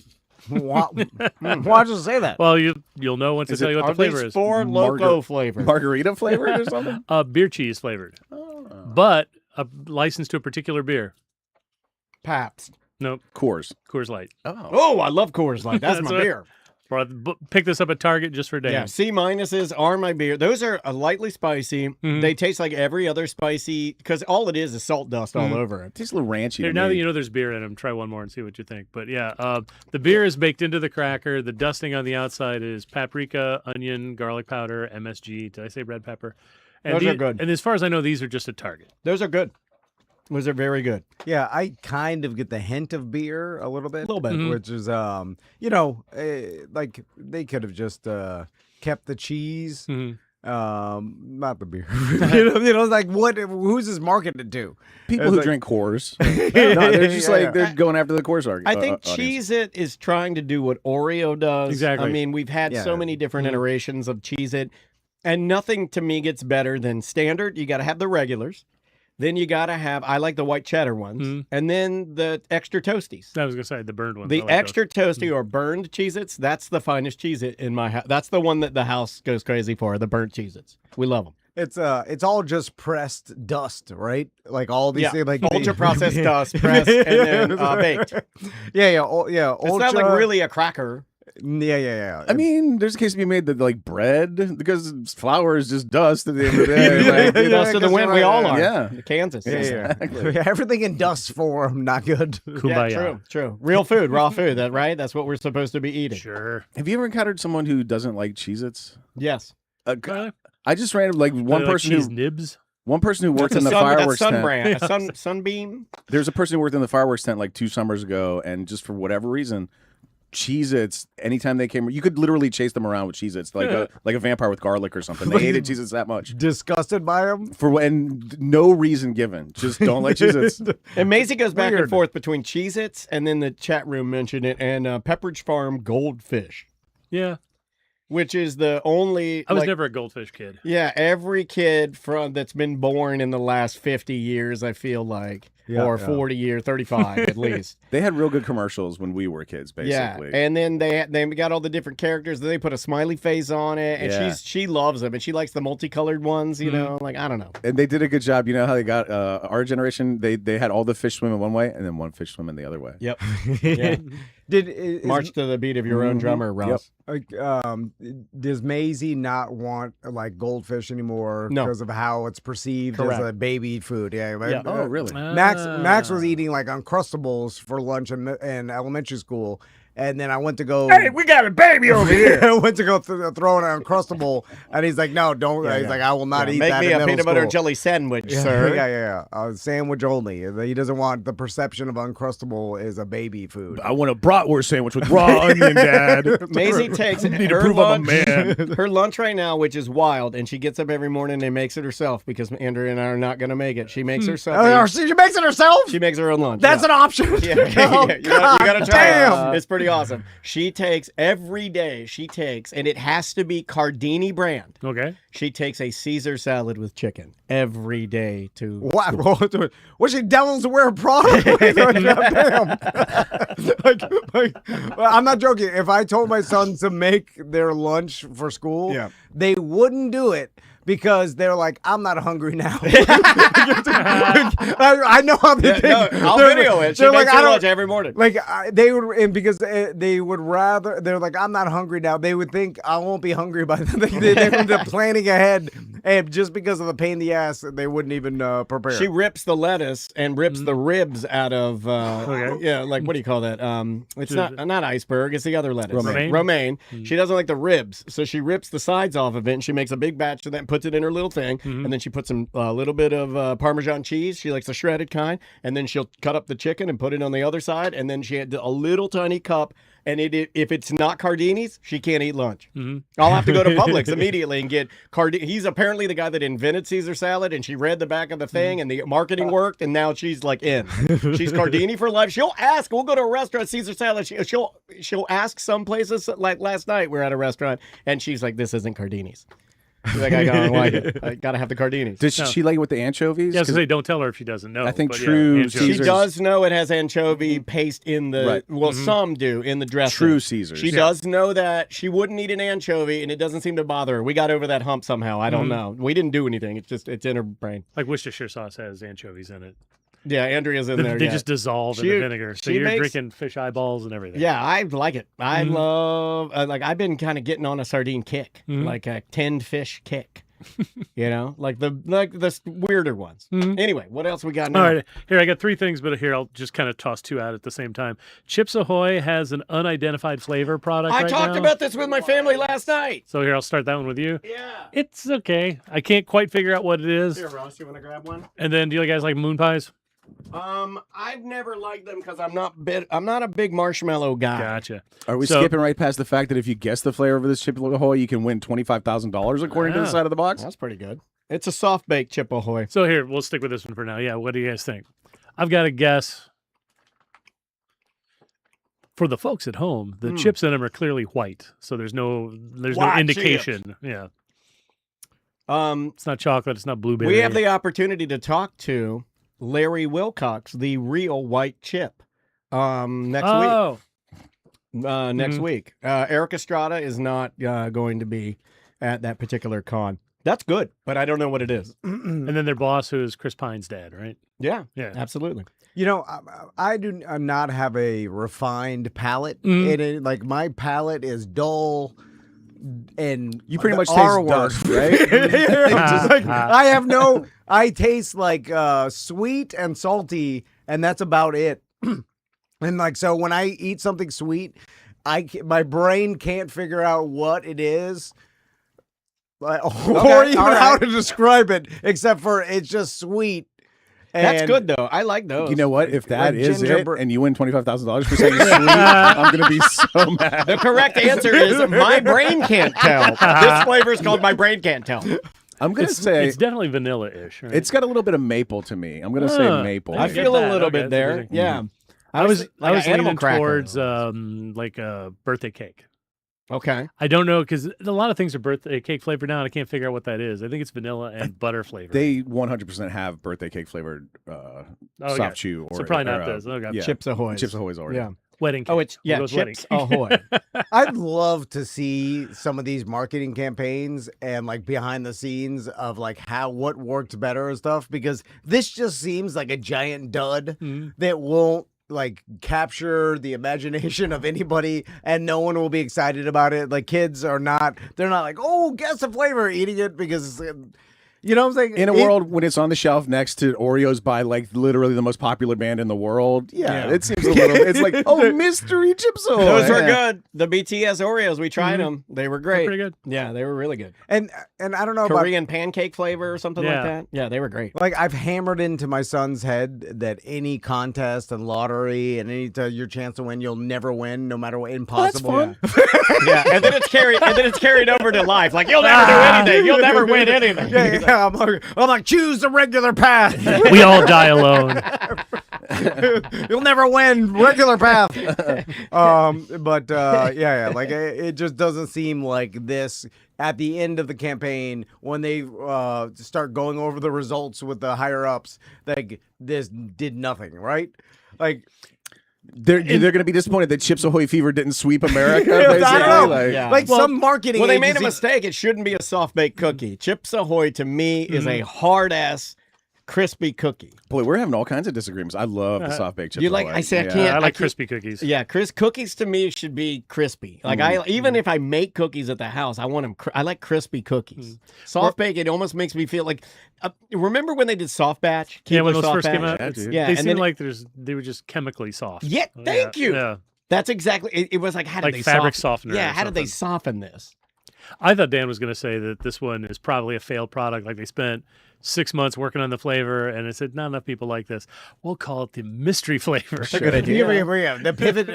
Why'd you say that? Well, you'll know once I Is tell it- you what Are the flavor these is. Four Loco flavors? Margarita flavored or something? Beer cheese flavored, but a license to a particular beer. Pabst. Nope, Coors. Coors Light. Oh. Oh, I love Coors Light. That's my what- beer. Pick this up at Target just for Dan. Yeah, C minuses are my beer. Those are lightly spicy. Mhm. They taste like every other spicy because all it is salt dust all over it. Tastes a little ranchy. Here, to now me. that you know there's beer in them, try one more and see what you think. But yeah, the beer is baked into the cracker. The dusting on the outside is paprika, onion, garlic powder, MSG. Did I say red pepper? And Those are good. And as far as I know, these are just at Target. Those are good. Those are very good. Yeah, I kind of get the hint of beer a little bit. A little bit. Mhm. Which is, like they could have just kept the cheese, Mhm. not the beer. It's like what? Who's this marketed to? People It's who like- drink Coors. No, they're just Yeah, like yeah. they're going after the Coors I think audience. Cheez-It is trying to do what Oreo does. Exactly. I mean, we've had Yeah. so many different iterations of Cheez-It, and nothing to me gets better than standard. You got to have the regulars. Then you got to have, I like the white cheddar ones, Mhm. and then the extra toasties. I was gonna say the burned one. The extra toasty or burned Cheez-Its, that's the finest Cheez-It in my house. That's the one that the house goes crazy for, the burnt Cheez-Its. We love them. It's all just pressed dust, right? Like all these Yeah, things, like ultra processed dust, pressed, and then baked. Yeah. It's not like really a cracker. Yeah. I mean, there's a case to be made that like bread because flour is just dust at the end of the day. Like, The dust of the because wind, you're we right, all yeah. are. Yeah. Kansas. Yeah. Everything in dust form, not good. Yeah, Kumbaya. true. Real food, raw food, that right? That's what we're supposed to be eating. Sure. Have you ever encountered someone who doesn't like Cheez-Its? Yes. I just ran like one Like person cheese who nibs. worked That's in the that's fireworks tent. sunbrand, a sunbeam. There's a person who worked in the fireworks tent like 2 summers ago, and just for whatever reason, Cheez-Its, anytime they came, you could literally chase them around with Cheez-Its, like a vampire with garlic or something. They hated Cheez-Its that much. Disgusted by them. And no reason given. Just don't like Cheez-Its. And Maisie goes back and Weird. forth between Cheez-Its and then the chat room mentioned it and Pepperidge Farm Goldfish, Yeah, which is the only. I was like, never a goldfish kid. Yeah, every kid that's been born in the last 50 years, I feel like, Yeah, or yeah. 40 years, 35 at least. They had real good commercials when we were kids, basically. Yeah, and then they got all the different characters. Then they put a smiley face on it, and Yeah. she loves them, and she likes the multicolored ones. You know, like I don't know. And they did a good job. You know how they got our generation? They had all the fish swimming one way and then one fish swimming the other way. Yep. Yeah. Is, March to the beat of your own drummer, Ross. like, does Maisie not want like goldfish anymore No. because of how it's perceived as Correct. a baby food? Yeah. Yeah. Oh, really? Max was eating like Uncrustables for lunch in elementary school, and then I went to go. Hey, we got a baby over here. I went to go throw an Uncrustable, and he's like, "No, don't." He's like, "I will not eat Make that." me in a middle peanut butter school." jelly sandwich, Yeah, sir. yeah. Sandwich only. He doesn't want the perception of Uncrustable is a baby food. I want a bratwurst sandwich with raw onion, Dad. Maisie takes Need to her prove I'm a lunch, man. her lunch right now, which is wild, and she gets up every morning and makes it herself because Andrea and I are not going to make it. She makes herself. She makes it herself. She makes her own lunch. That's yeah. an option. Yeah, Oh, you gotta try damn. it. It's pretty awesome. She takes every day. She takes, and it has to be Cardini brand. Okay. She takes a Caesar salad with chicken every day to. What? Was she Devil's Wear product? Damn. I'm not joking. If I told my sons to make their lunch for school, Yeah. they wouldn't do it because they're like, I'm not hungry now. I know how they think. I'll They're- video it. She they're makes like, her I lunch don't. every morning. Like they would, and because they would rather. They're like, I'm not hungry now. They would think I won't be hungry by then. They're planning ahead, and just because of the pain in the ass, they wouldn't even prepare. She rips the lettuce and rips the ribs out of. Okay. Yeah, like what do you call that? It's not iceberg. It's the other lettuce. Romaine? Romaine. She doesn't like the ribs, so she rips the sides off of it, and she makes a big batch of that and puts it in her little thing, and then she puts some little bit of Parmesan cheese. She likes the shredded kind, and then she'll cut up the chicken and put it on the other side, and then she had a little tiny cup. And if it's not Cardini's, she can't eat lunch. I'll have to go to Publix immediately and get Cardini. He's apparently the guy that invented Caesar salad, and she read the back of the thing, and the marketing worked, and now she's like in. She's Cardini for life. She'll ask. We'll go to a restaurant, Caesar salad. She'll ask some places. Like last night, we're at a restaurant, and she's like, "This isn't Cardini's." That guy gonna like it. I gotta have the Cardinis. Does she like it with the anchovies? Yeah, I was 'Cause gonna say, don't tell her if she doesn't know. I think but true anchovies. She Caesars- does know it has anchovy paste in the. Right. Well, some do in the dressing. True Caesars. She does know that she wouldn't eat an anchovy, and it doesn't seem to bother her. We got over that hump somehow. I don't know. We didn't do anything. It's in her brain. Like Worcestershire sauce has anchovies in it. Yeah, Andrea's in there. They yeah. just dissolve in She- the vinegar. So she you're makes- drinking fish eyeballs and everything. Yeah, I like it. I love like I've been kind of getting on a sardine kick, like a tinned fish kick. You know, like the weirder ones. Anyway, what else we got now? All right, here I got 3 things, but here I'll just kind of toss 2 out at the same time. Chips Ahoy has an unidentified flavor product. I right talked now. about this with my family last night. So here I'll start that one with you. Yeah. It's okay. I can't quite figure out what it is. Here, Ross, you want to grab one? And then, do you guys like moon pies? I've never liked them because I'm not a big marshmallow guy. Gotcha. Are we So- skipping right past the fact that if you guess the flavor of this Chip Ahoy, you can win $25,000 according to the Ah. side of the box? That's pretty good. It's a soft baked Chip Ahoy. So here, we'll stick with this one for now. Yeah, what do you guys think? I've got a guess. For the folks at home, the chips in them are clearly white, so there's no White indication. Yeah, it's not chocolate. It's not blueberry. We have the opportunity to talk to Larry Wilcox, the real white chip, next oh, week. Next week. Eric Estrada is not going to be at that particular con. That's good, but I don't know what it is. and then their boss, who is Chris Pine's dad, right? Yeah, Yeah. absolutely. You know, I do not have a refined palate. It, like my palate is dull, and You pretty the much R taste word. dust, right? Just like, I have no. I taste like sweet and salty, and that's about it. And like so, when I eat something sweet, my brain can't figure out what it is. Or even all right. how to describe it, except for it's just sweet. That's And- good though. I like those. You know what? If that Like is it, gingerbread- and you win $25,000 for saying sweet, I'm gonna be so mad. The correct answer is my brain can't tell. This flavor is called my brain can't tell. I'm gonna say It's definitely vanilla-ish. Right? it's got a little bit of maple to me. I'm gonna say Ah, maple. I get feel a that. little Okay, bit there. interesting. Yeah. I was like an animal leaning cracker. towards like a birthday cake. Okay. I don't know because a lot of things are birthday cake flavored now, and I can't figure out what that is. I think it's vanilla and butter flavor. They 100% have birthday cake flavored okay. soft chew. Or, So probably not or, this. Okay. Yeah, Chips Ahoy. Chips Ahoy's already. Yeah. Wedding cake. Oh, it's We'll yeah. go with wedding Chips cake. Ahoy. I'd love to see some of these marketing campaigns and like behind the scenes of like what works better and stuff, because this just seems like a giant dud that won't like capture the imagination of anybody, and no one will be excited about it. Like kids they're not like, oh, guess the flavor, eating it because you know what I'm saying? In a world when it's on the shelf next to Oreos by like literally the most popular band in the world, yeah. It seems a little. It's like, oh, mystery Chips Ahoy. Those were Yeah. good. The BTS Oreos, we tried them. They were great. Pretty good. Yeah, they were really good. and I don't know about Korean pancake flavor or something like Yeah. that. Yeah, they were great. like I've hammered into my son's head that any contest and lottery and your chance to win, you'll never win, no matter what. Impossible. fun. Yeah, and then it's carried over to life. Like you'll never do anything. You'll never win anything. Yeah, I'm like, choose the regular path. We all die alone. You'll never win regular path. Yeah, like it just doesn't seem like this at the end of the campaign when they start going over the results with the higher ups. Like this did nothing, right? Like They're going to be disappointed that Chips Ahoy fever didn't sweep America. I don't basically. know. Like, Yeah. like Well, some marketing. Well, they made a agency- mistake. It shouldn't be a soft baked cookie. Chips Ahoy to me is a hard ass crispy cookie. Boy, we're having all kinds of disagreements. I love the soft baked Chips You like- Ahoy. I say I Yeah. can't- I like I keep- crispy cookies. Yeah, cookies to me should be crispy. Like even if I make cookies at the house, I want them. I like crispy cookies. Soft bake, it almost makes me feel like. Remember when they did soft batch? Yeah, when Keebler those soft first came batch? out, Yeah, it's- dude. Yeah, they and seem then like they were just chemically soft. Yeah, thank you. Yeah. That's exactly. It was like how did Like they fabric soften? softener Yeah, or how did they something. soften this? I thought Dan was going to say that this one is probably a failed product. Like they spent 6 months working on the flavor, and it said not enough people like this. We'll call it the mystery flavor. That's a good idea. Yeah, the pivot.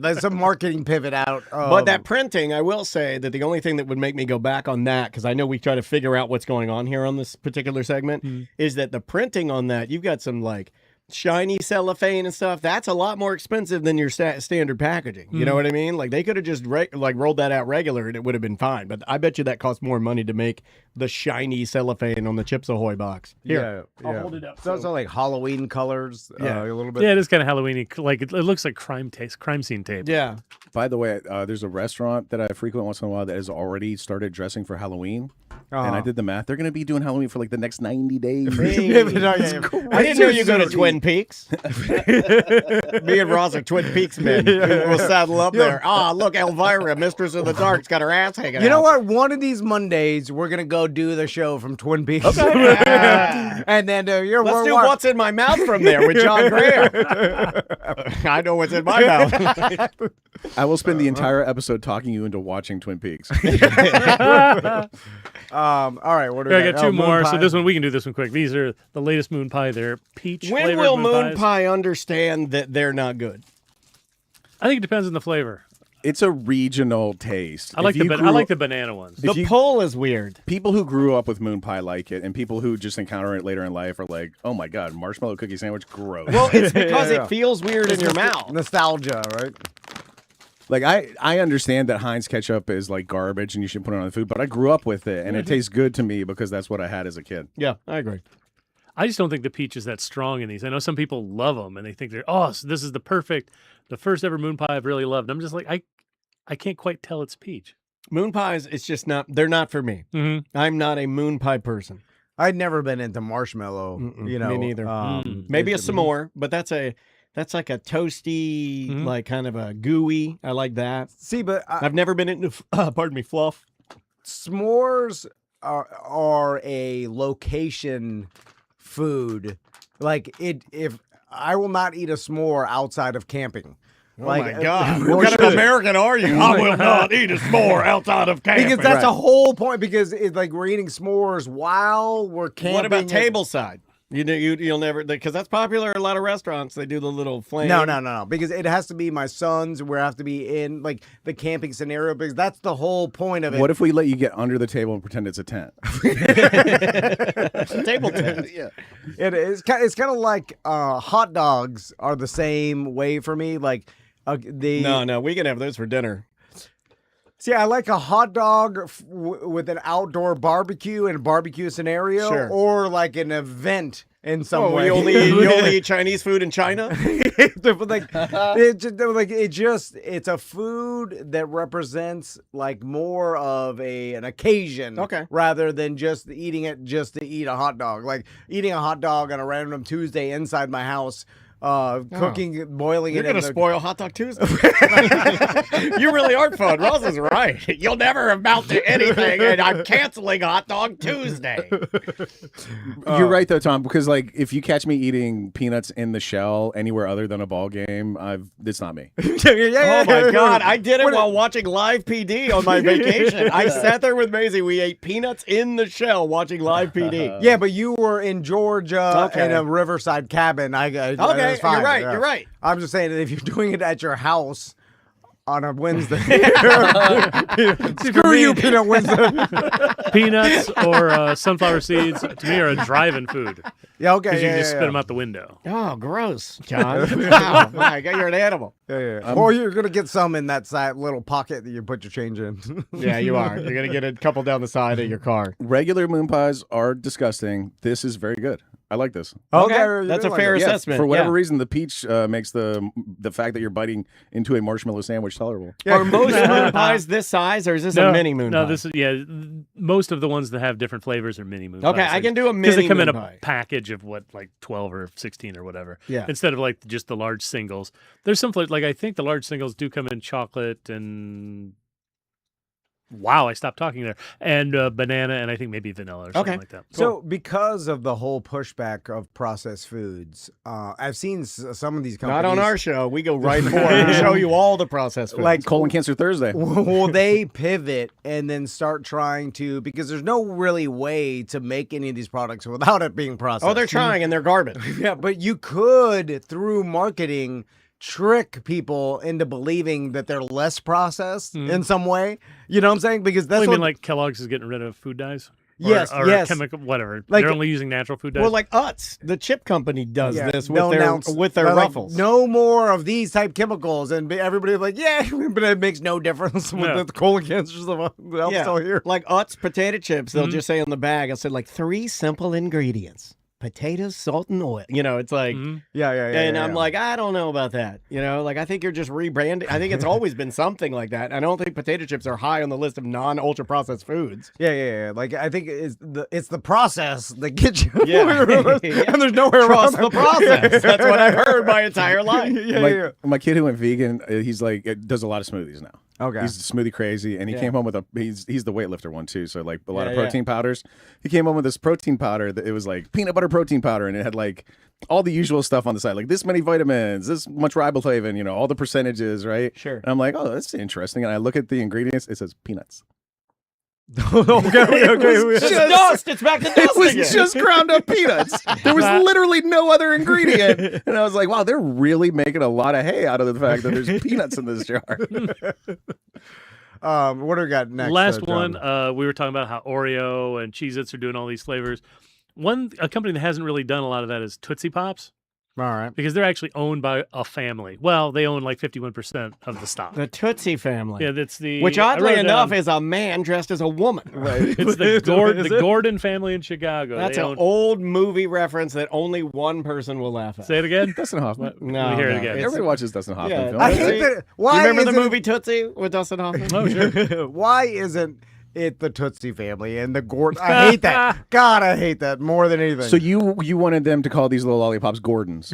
There's some marketing pivot out. But that printing, I will say that the only thing that would make me go back on that, because I know we try to figure out what's going on here on this particular segment, is that the printing on that, you've got some like shiny cellophane and stuff, that's a lot more expensive than your standard packaging. You know what I mean? Like they could have just like rolled that out regular and it would have been fine. But I bet you that costs more money to make the shiny cellophane on the Chips Ahoy box. Here, I'll hold it up. So it's all like Halloween colors. Yeah. A little bit. Yeah, it is kind of Halloweeny. Like it looks like crime scene tape. Yeah. By the way, there's a restaurant that I frequent once in a while that has already started dressing for Halloween. And I did the math. They're going to be doing Halloween for like the next 90 days. I didn't know you go to Twin Peaks. Me and Ross are Twin Peaks men. We'll saddle up there. Ah, look, Elvira, Mistress of the Dark's got her ass hanging out. You know what? One of these Mondays, we're gonna go do the show from Twin Peaks. Okay. And then let's do What's in My Mouth from there with John Graham. I know what's in my mouth. I will spend the entire episode talking you into watching Twin Peaks. All right, what do we I got two moon more. So pie. this one we can do this one quick. These are the latest moon pie. They're peach. When flavored will moon moon pies. pie understand that they're not good? I think it depends on the flavor. It's a regional taste. I like If you I like grew- the banana ones. If The you- pull is weird. People who grew up with moon pie like it, and people who just encounter it later in life are like, "Oh my god, marshmallow cookie sandwich, gross." Well, it's because Yeah. it feels weird in your mouth. Nostalgia, right? Like I understand that Heinz ketchup is like garbage and you should put it on the food, but I grew up with it and it tastes good to me because that's what I had as a kid. Yeah, I agree. I just don't think the peach is that strong in these. I know some people love them and they think they're so this is the first ever moon pie I've really loved. I'm just like I can't quite tell it's peach. Moon pies, it's just not. They're not for me. Mm-hmm. I'm not a moon pie person. I'd never been into marshmallow. Mm-mm, You know, me neither. Maybe a s'more, but that's like a toasty, like kind of a gooey. I like that. See, but I've never been into, pardon me, fluff. s'mores are a location food. Like if I will not eat a s'more outside of camping. Oh Like, my God. or What kind should. of American are you? I will not eat a s'more outside of camping. Because that's the whole point. Because it's like we're eating s'mores while we're camping. What about and- tableside? You'll never, because that's popular at a lot of restaurants. They do the little flame. No. Because it has to be my son's. We have to be in like the camping scenario because that's the whole point of it. What if we let you get under the table and pretend it's a tent? Table tent. Yeah. It is. It's kind of like hot dogs are the same way for me. Like No, we can have those for dinner. See, I like a hot dog with an outdoor barbecue in a barbecue scenario, Sure. or like an event in some way. You only eat Chinese food in China? It's a food that represents like more of an occasion, Okay. rather than just eating it just to eat a hot dog. Like eating a hot dog on a random Tuesday inside my house. Cooking, boiling You're it. going to spoil Hot Dog Tuesday. You really are fun. Ross is right. You'll never amount to anything, and I'm canceling Hot Dog Tuesday. You're right though, Tom, because like if you catch me eating peanuts in the shell anywhere other than a ball game, it's not me. Oh my God. I did it while watching Live PD on my vacation. I sat there with Maisie. We ate peanuts in the shell watching Live PD. Yeah, but you were in Georgia Okay. in a riverside cabin. Okay, that's fine. you're right. Yeah. You're right. I'm just saying that if you're doing it at your house on a Wednesday, screw you, Peanut Wednesday. Peanuts or sunflower seeds to me are a drive-in food Yeah, okay. because you Yeah, can just yeah, spit them out the window. Oh, gross, John. Wow, my God, you're an animal. yeah. Or you're gonna get some in that side little pocket that you put your change in. Yeah, you are. You're going to get a couple down the side of your car. Regular moon pies are disgusting. This is very good. I like this. Okay, That's a fair Yeah, assessment. for whatever yeah. reason, the peach makes the fact that you're biting into a marshmallow sandwich tolerable. Are most moon pies this size, or is this a mini moon pie? No, this is most of the ones that have different flavors are mini moon Okay, pies. I can do a because mini they come in moon a pie. package of what, like 12 or 16 or whatever. Yeah. Instead of like just the large singles. There's some like I think the large singles do come in chocolate and wow, I stopped talking there. And banana and I think maybe vanilla or something Okay. like that. So, because of the whole pushback of processed foods, I've seen some of these companies. Not on our show. We go right for it and show you all the processed foods. Like, Colon Cancer Thursday. will they pivot and then start trying to, because there's no really way to make any of these products without it being processed. oh, they're trying and they're garbage. Yeah, but you could, through marketing, trick people into believing that they're less processed in some way. You know what I'm saying? Because that's Well, you what mean like Kellogg's is getting rid of food dyes? Yes, or yes. chemical, whatever. Like- They're only using natural food dyes. Well, like Utz, the chip company does Yeah, this they'll announce- with their they're like, ruffles. no more of these type chemicals, and everybody's like, yeah, but it makes no difference with Yeah. the colon cancers of Yeah, still here. like Utz potato chips, they'll just say on the bag, I'll say like 3 simple ingredients: potatoes, salt, and oil. You know, it's like, Mhm. Yeah, yeah, yeah. and yeah, I'm yeah. like, I don't know about that. You know, like I think you're just rebranding. I think it's always been something like that. I don't think potato chips are high on the list of non-ultra processed foods. yeah. Like I think it's the process that gets you. Yeah. And there's nowhere Trust around the process. That's what I've heard my entire life. My kid who went vegan, he's like does a lot of smoothies now. Okay. He's smoothie crazy, and he Yeah. came home with he's the weightlifter one too, so like a lot of Yeah, yeah. protein powders. He came home with this protein powder that it was like peanut butter protein powder, and it had like all the usual stuff on the side, like this many vitamins, this much riboflavin, you know, all the percentages, right? Sure. And I'm like, oh, that's interesting. And I look at the ingredients, it says peanuts. okay. It's dust. It's back to dust It was again. just ground up peanuts. There was literally no other ingredient. And I was like, wow, they're really making a lot of hay out of the fact that there's peanuts in this jar. What do we got next? Last John? one, we were talking about how Oreo and Cheez-Its are doing all these flavors. A company that hasn't really done a lot of that is Tootsie Pops, All right. because they're actually owned by a family. Well, they own like 51% of the stock. The Tootsie family. Yeah, that's the Which I oddly wrote it enough down. is a man dressed as a woman. Right. It's the Is it? Gordon family in Chicago. That's They an own- old movie reference that only one person will laugh at. Say it again. Dustin Hoffman. No, Let me hear it no, again. it's- Everybody watches Dustin Hoffman Yeah, films. I Tootsie. hate that. You Why remember the isn't movie Tootsie with Dustin Hoffman? Oh, sure. Why isn't it the Tootsie family and the Gordon? I hate that. God, I hate that more than anything. So you wanted them to call these little lollipops Gordons.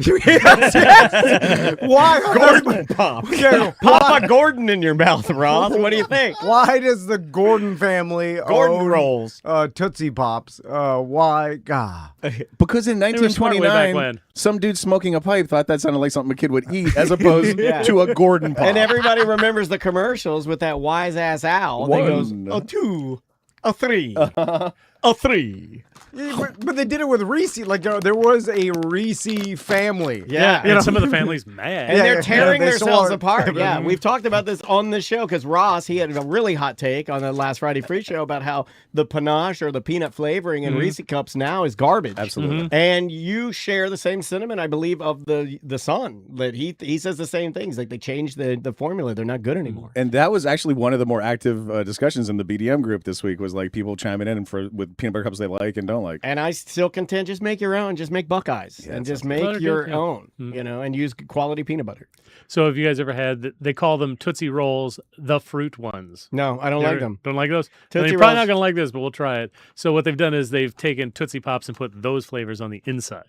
why Gordon Pop. Okay, Pop a Gordon in your mouth, Ross. What do you think? Why does the Gordon family Gordon own rolls. Tootsie Pops? Why? God. Because in were smart way back 1929, when. some dude smoking a pipe thought that sounded like something a kid would eat, as opposed Yeah. to a Gordon pop. And everybody remembers the commercials with that wise ass owl that goes One. a 2, a 3, a 3. Yeah, but they did it with Reese. Like there was a Reese family. Yeah. And some of the family's mad. And Yeah, they're yeah, tearing they themselves swore. apart. Yeah, we've talked about this on the show because Ross, he had a really hot take on the last Friday Free Show about how the panache or the peanut flavoring in Reese cups now is garbage. Absolutely. And you share the same sentiment, I believe, of the son. That he says the same things. Like they changed the formula. They're not good anymore. And that was actually one of the more active discussions in the BDM group this week. Was like people chiming in with peanut butter cups they like and don't like. And I still contend, just make your own. Just make Buckeyes and just make Butter your good, yeah. own. You know, and use quality peanut butter. So have you guys ever had? They call them Tootsie Rolls, the fruit ones. No, I don't You like ever- them. Don't like those? Tootsie You're probably Rolls. not gonna like this, but we'll try it. So what they've done is they've taken Tootsie Pops and put those flavors on the inside.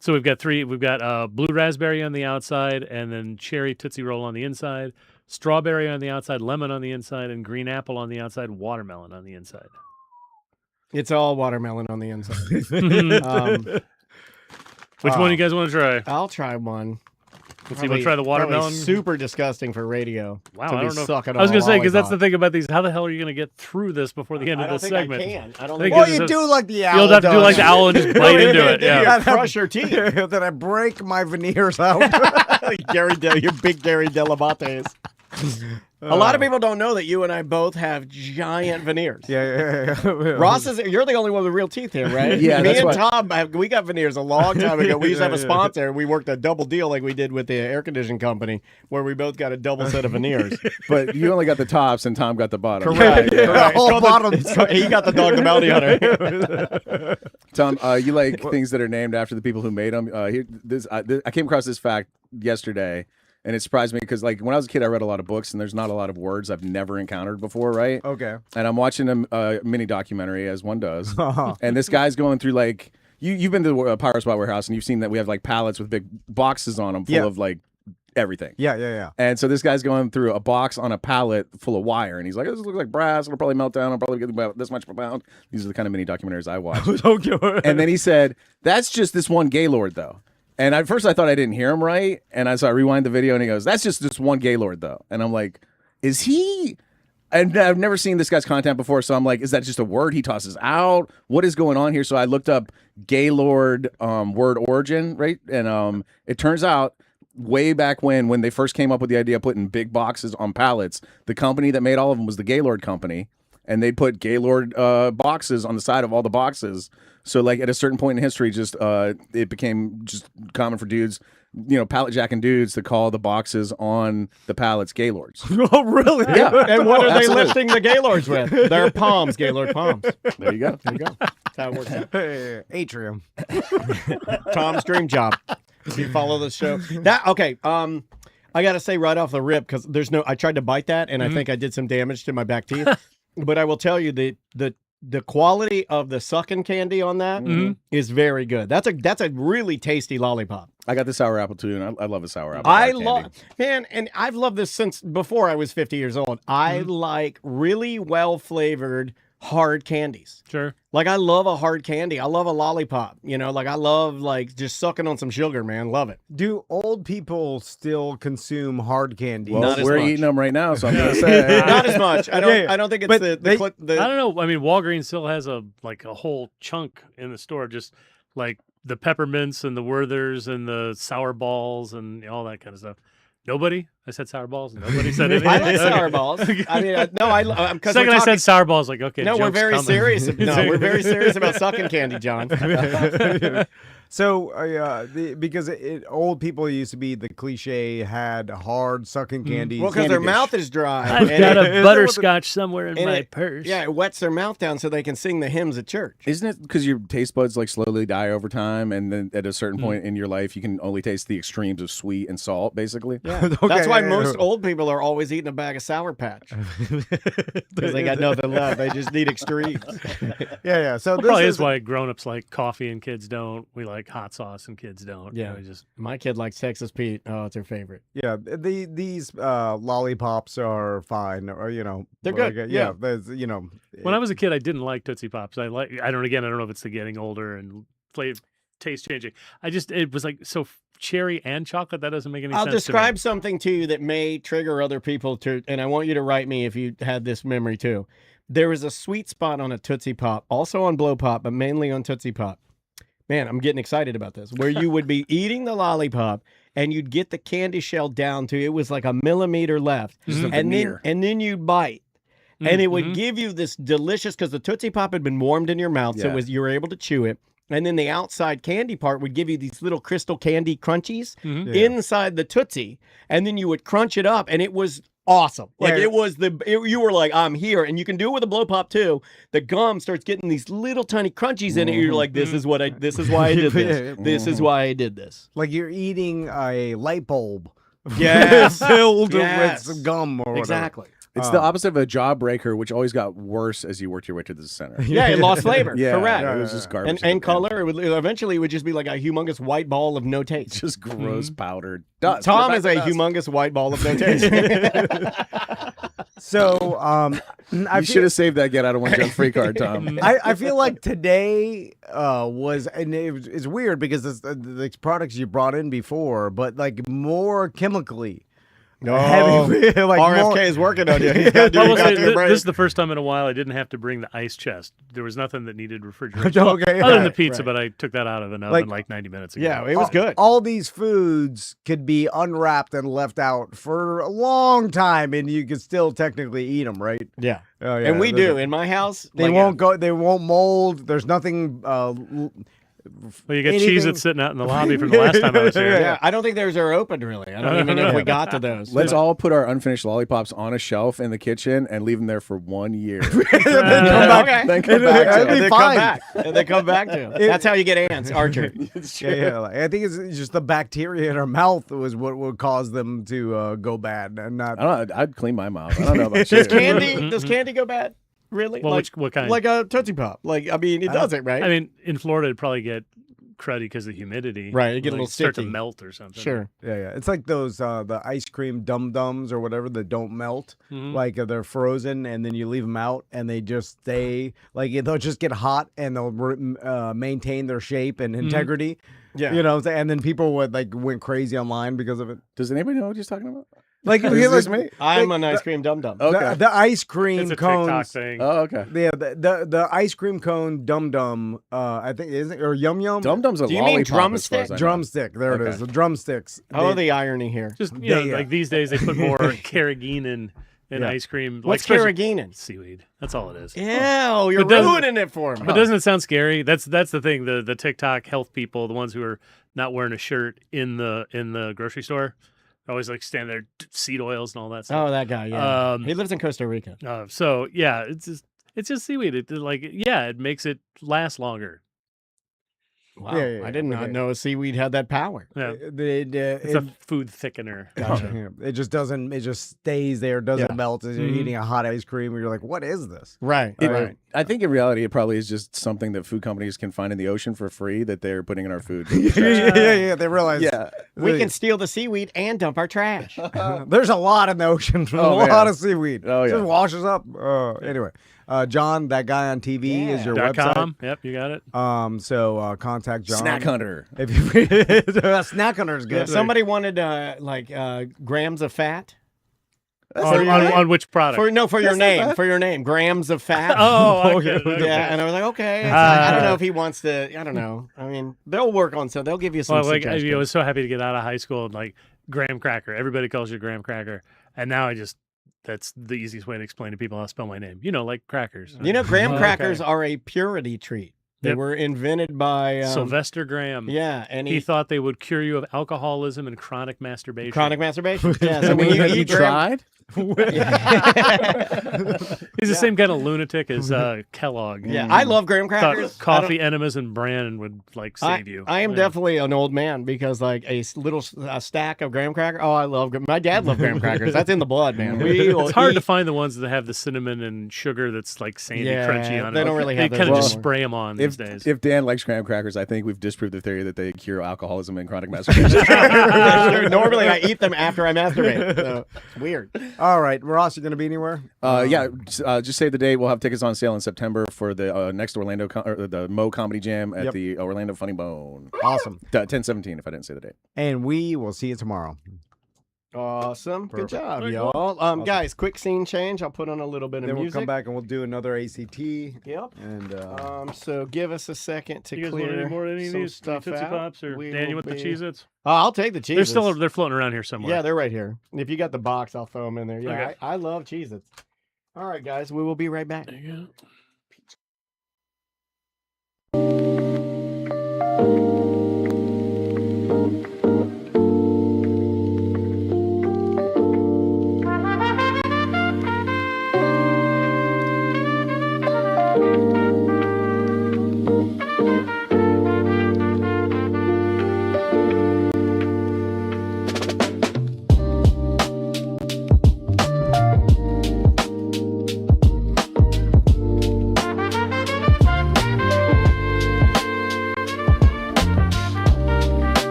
So we've got three. We've got blue raspberry on the outside, and then cherry Tootsie Roll on the inside, strawberry on the outside, lemon on the inside, and green apple on the outside, watermelon on the inside. It's all watermelon on the inside. Which one you guys want to try? I'll try one. Let's see. We'll try the watermelon. Super disgusting for radio. Wow, to I be don't know. sucking I was on gonna a say because that's the lollipop. thing about these. How the hell are you gonna get through this before the end I of don't this think segment? I can. I don't I think think Well, it's you a- do like the owl You'll have to do does. like the owl and just bite into it. Yeah, Yeah. crush your teeth. That I break my veneers out. Your big Gary Delabates. A lot of people don't know that you and I both have giant veneers. yeah. Ross you're the only one with real teeth here, right? Yeah, Me that's and why- Tom, we got veneers a long time ago. We used to have a sponsor. We worked a double deal like we did with the air conditioning company, where we both got a double set of veneers. But you only got the tops and Tom got the bottom. Correct. Yeah. Correct. All It's called bottoms. he got the dog, the bounty hunter. Tom, you like things that are named after the people who made them. I came across this fact yesterday, and it surprised me because, like, when I was a kid, I read a lot of books, and there's not a lot of words I've never encountered before, right? Okay. And I'm watching a mini documentary, as one does, and this guy's going through, like, you've been to the Power Spot warehouse, and you've seen that we have, like, pallets with big boxes on them full Yeah. of, like, everything. Yeah. And so this guy's going through a box on a pallet full of wire, and he's like, "This looks like brass. It'll probably melt down. I'll probably get about this much per pound." These are the kind of mini documentaries I watch. And then he said, "That's just this one Gaylord, though." And at first I thought I didn't hear him right, and I rewind the video, and he goes, "That's just this one Gaylord, though." And I'm like, "Is he?" And I've never seen this guy's content before, so I'm like, "Is that just a word he tosses out? What is going on here?" So I looked up Gaylord word origin, right? And it turns out, way back when they first came up with the idea of putting big boxes on pallets, the company that made all of them was the Gaylord company. and they'd put Gaylord boxes on the side of all the boxes. So like at a certain point in history, just it became just common for dudes, pallet jacking dudes to call the boxes on the pallets Gaylords. Oh, really? Yeah. And what are they Absolutely. lifting the Gaylords with? Their palms, Gaylord palms. There you go. There you go. That's how it works out. Atrium. Tom's dream job. You follow the show. Okay. I gotta say right off the rip, because I tried to bite that and I think I did some damage to my back teeth. But I will tell you the quality of the sucking candy on that is very good. That's a really tasty lollipop. I got the sour apple too, and I love a sour apple. I candy. love, man, and I've loved this since before I was 50 years old. I like really well flavored hard candies. Sure. Like I love a hard candy. I love a lollipop. Like I love just sucking on some sugar, man. Love it. Do old people still consume hard candy? Well, Not as we're much. eating them right now, so I'm gonna say. Not as much. I don't. Yeah, yeah. I don't think it's But the they- the I don't know. I mean, Walgreens still has a whole chunk in the store, just like the peppermints and the Werthers and the sour balls and all that kind of stuff. Nobody? I said sour balls. Nobody said anything. I like sour Okay. balls. I mean, no, I'm because Second I said sour balls, like okay. no, we're joke's very coming. serious. No, we're very serious about sucking candy, John. So, because old people used to be the cliche had hard sucking candies. Well, because their Candy mouth is dry. I've and got it- a Is that what butterscotch somewhere in and my it- purse. Yeah, it wets their mouth down so they can sing the hymns at church. Isn't it because your taste buds like slowly die over time, and then at a certain point in your life, you can only taste the extremes of sweet and salt, basically? Yeah, Okay, that's why yeah, most yeah. old people are always eating a bag of Sour Patch because they got nothing left. They just need extremes. yeah. So Well, this probably is is why grown-ups like coffee and kids don't. We like hot sauce and kids don't. Yeah. We just My kid likes Texas Pete. Oh, it's her favorite. yeah. These lollipops are fine, or They're good, yeah. There's when I was a kid, I didn't like Tootsie Pops. I don't know if it's the getting older and flavor taste changing. It was like so cherry and chocolate. That doesn't make any I'll sense. describe something to you that may trigger other people to, and I want you to write me if you had this memory too. There was a sweet spot on a Tootsie Pop, also on Blow Pop, but mainly on Tootsie Pop. Man, I'm getting excited about this. Where you would be eating the lollipop and you'd get the candy shell down to it was like a millimeter left, Just a and veneer. then you'd bite. And it would give you this delicious, because the Tootsie Pop had been warmed in your mouth, so Yeah. you were able to chew it. And then the outside candy part would give you these little crystal candy crunchies inside the Tootsie. And then you would crunch it up, and it was awesome. Like Yeah. it was you were like, I'm here. And you can do it with a Blow Pop too. The gum starts getting these little tiny crunchies in it. You're like, this is why I did this. This is why I did this. like you're eating a light bulb. Yes. filled Yes. with some gum or whatever. Exactly. It's the opposite of a jawbreaker, which always got worse as you worked your way to the center. Yeah, it lost flavor. Yeah, Correct. it was just garbage. And color, eventually it would just be like a humongous white ball of no taste. just gross powdered dust. Tom We're is back a to dust. humongous white ball of no taste. So, I You should have saved that get out of one junk free card, Tom. I feel like today it's weird because the products you brought in before, but like more chemically. Heavy, like RFK more- is working on you. He's got Well, we'll to say do your brain. this is the first time in a while I didn't have to bring the ice chest. There was nothing that needed refrigeration. Okay, Other than the right, pizza, right. but I took that out of an Like- oven like 90 minutes ago. Yeah, it was good. All these foods could be unwrapped and left out for a long time, and you could still technically eat them, right? Yeah. Oh, yeah, And we those do. are- In my house, They like, won't go. They won't mold. There's nothing. Well, you got anything- cheese that's sitting out in the lobby from the last time I was here. Yeah, I don't think those are open really. I don't even know if we got to those. Let's all put our unfinished lollipops on a shelf in the kitchen and leave them there for 1 year. Then come back. Okay. Then come back to That'd it. be They fine. come back. They come back to. That's how you get ants, Archer. Yeah. Like, I think it's just the bacteria in our mouth was what would cause them to go bad, and not. I don't know. I'd clean my mouth. I don't know about Does you. candy go bad? Really? Well, like, what kind? like a Tootsie Pop. Like, I mean, it doesn't, right? I mean, in Florida, it'd probably get cruddy because of the humidity. Right, it'd get a Like, little start to sticky. melt or something. Sure. Yeah. It's like those the ice cream dum dums or whatever that don't melt. Like they're frozen, and then you leave them out, and they just stay. Like they'll just get hot, and they'll maintain their shape and integrity. Yeah. You know, what I'm saying? And then people went crazy online because of it. Does anybody know what he's talking about? Like Is here's this like, me? I'm an ice cream dum dum. Okay. the ice cream It's a TikTok cones. thing. Oh, okay. Yeah, the ice cream cone dum dum. I think isn't or yum yum. Dum Dum's a Do you mean lollipop as far as I know. Drumstick. There it is. Okay. The drumsticks. Oh, They- the irony here. Just, you know, Yeah. like these days, they put more carrageenan in Yeah. ice cream. What's especially- carrageenan? Seaweed. That's all it is. Ew, you're But doesn't- ruining it for me. But doesn't it sound scary? That's the thing. The TikTok health people, the ones who are not wearing a shirt in the grocery store, always like stand there, seed oils and all that stuff. Oh, that guy. Yeah, he lives in Costa Rica. So yeah, it's just seaweed. It makes it last longer. Wow, Yeah, I did not okay. know seaweed had that power. Yeah, It, it's a food thickener. yeah, it just doesn't. It just stays there. Doesn't Yeah. melt as you're eating a hot ice cream. And you're like, what is this? Right, right. I think in reality, it probably is just something that food companies can find in the ocean for free that they're putting in our food. yeah. They realize. Yeah. We can steal the seaweed and dump our trash. There's a lot in the ocean. Oh, a lot man. of seaweed. Oh, It yeah. just washes up. John, that guy on TV is your website. .com. Yep, you got it. So contact John. Snack Hunter. If you, Snack Hunter is good. Somebody wanted grams of fat. On which product? For your name. For your name. Grams of fat. I get it. Okay. Yeah, and I was like, okay. It's like, I don't know if he wants to. I don't know. I mean, they'll work on they'll give you some Well, suggestions. I was so happy to get out of high school and graham cracker. Everybody calls you graham cracker, and now that's the easiest way to explain to people how to spell my name. Like crackers. Graham Oh, crackers okay. are a purity treat. They Yep. were invented by Sylvester Graham. Yeah, and He thought they would cure you of alcoholism and chronic masturbation. chronic masturbation. Yeah, so when you Have you eat graham, tried? He's the same kind of lunatic as Kellogg. yeah, I love graham Thought crackers. coffee enemas and bran would save you. I am Yeah. definitely an old man because a little stack of graham crackers. Oh, I love. My dad loved graham crackers. That's in the blood, man. It's hard to find the ones that have the cinnamon and sugar that's sandy, Yeah, crunchy on it. they don't really They have those kind of just anymore. spray them on these days. If Dan likes graham crackers, I think we've disproved the theory that they cure alcoholism and chronic masturbation. Normally, I eat them after I masturbate. So it's weird. All right, Ross, you going to be anywhere? Just save the date. We'll have tickets on sale in September for the next Orlando the Mo Comedy Jam at Yep. the Orlando Funny Bone. Awesome. 10/17 if I didn't say the date. And we will see you tomorrow. Awesome. Good Perfect. job, Very y'all. Guys, quick scene change. I'll put on a little bit of Then we'll music. come back and we'll do another ACT. Yep. And So give us a second to you guys want clear any more of any of some these stuff Tootsie out. Pops or We Dan, you will want the be- Cheez-Its? Oh, I'll take the cheese. They're floating around here somewhere. Yeah, they're right here. If you got the box, I'll throw them in there. Yeah, Okay. I love Cheez-Its. All right, guys, we will be right back. There you go.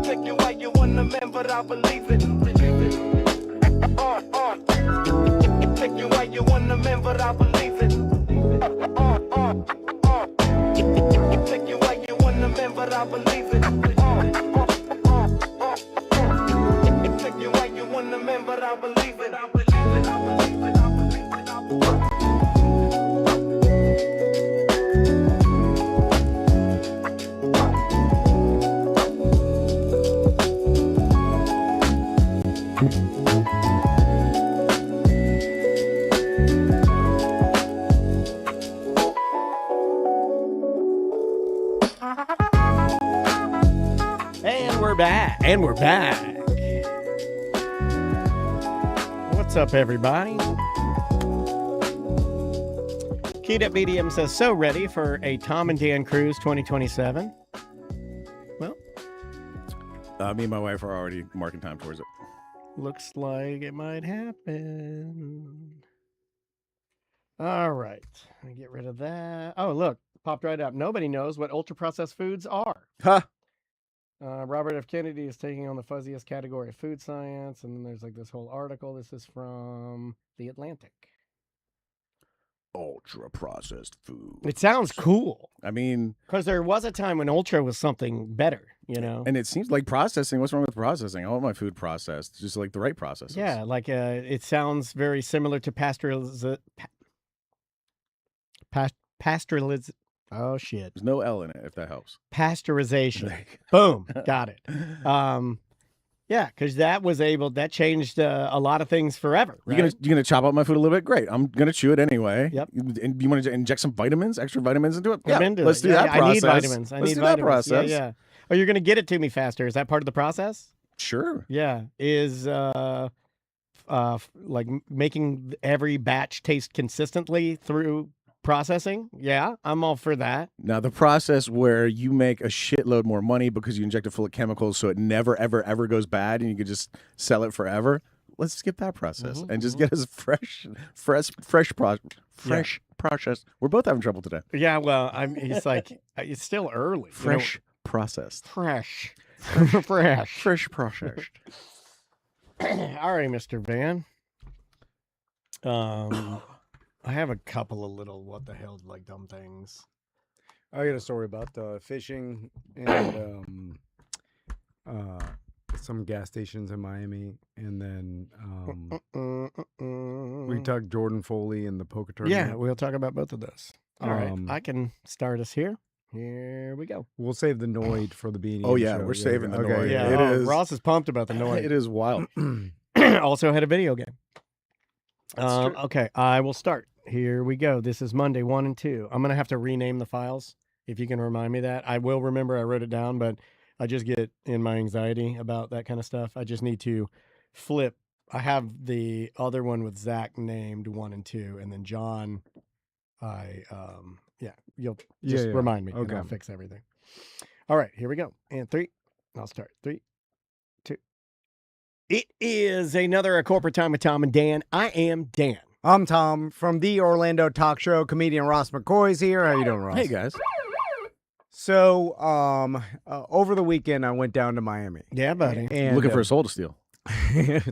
Take you where you wanna, man, but I believe it. Take you where you wanna, man, but I believe it. Take you where you wanna, man, but I believe it. Take you where you wanna, man, but I believe it. I believe it. I believe it. I believe it. I believe it. And we're back. And we're back. What's up, everybody? Keyed Up Medium says, so ready for a Tom and Dan cruise 2027. Well, Me and my wife are already marking time towards it. looks like it might happen. All right. Let me get rid of that. Oh, look. Popped right up. Nobody knows what ultra-processed foods are. Huh? Robert F. Kennedy is taking on the fuzziest category of food science. And then there's like this whole article. This is from The Atlantic. Ultra processed food. It sounds cool. I mean, Because there was a time when ultra was something better, you know? and it seems like processing. What's wrong with processing? I want my food processed, just like the right processes. Yeah, like it sounds very similar to pasteuriz. Oh shit! There's no L in it, if that helps. Pasteurization. Boom, got it. Yeah, because that changed a lot of things forever. Right? You're gonna chop up my food a little bit? Great. I'm gonna chew it anyway. Yep. And you want to inject some vitamins, extra vitamins into it? I'm Yeah. into Let's it. do Yeah, that process. I need vitamins. Let's do that process. Yeah. Oh, you're gonna get it to me faster. Is that part of the process? Sure. Yeah. Is like making every batch taste consistently through processing? Yeah, I'm all for that. Now the process where you make a shitload more money because you inject it full of chemicals, so it never, ever, ever goes bad, and you can just sell it forever. Let's skip that process and just get us fresh process. We're both having trouble today. Yeah, well, it's like it's still early. Fresh processed. Fresh. Fresh processed. All right, Mr. Van. I have a couple of little what the hell like dumb things. I got a story about fishing and some gas stations in Miami, and then we talked Jordan Foley and the poker tournament. Yeah, we'll talk about both of those. All right, I can start us here. Here we go. We'll save the Noid for the beanie. Oh yeah, show. we're saving the noise. Yeah, It is. Ross is pumped about the noise. It is wild. Also had a video game. That's true. Okay, I will start. Here we go. This is Monday 1 and 2. I'm gonna have to rename the files. If you can remind me that, I will remember. I wrote it down, but I just get in my anxiety about that kind of stuff. I just need to flip. I have the other one with Zach named 1 and 2, and then John you'll just yeah. remind me and Okay. I'll fix everything. All right, here we go. And 3, I'll start. 3, 2. It is another corporate time with Tom and Dan. I am Dan. I'm Tom from the Orlando talk show. Comedian Ross McCoy's here. How you doing, Ross? Hey guys. So, over the weekend, I went down to Miami. Yeah, buddy. And, Looking for a soul to steal.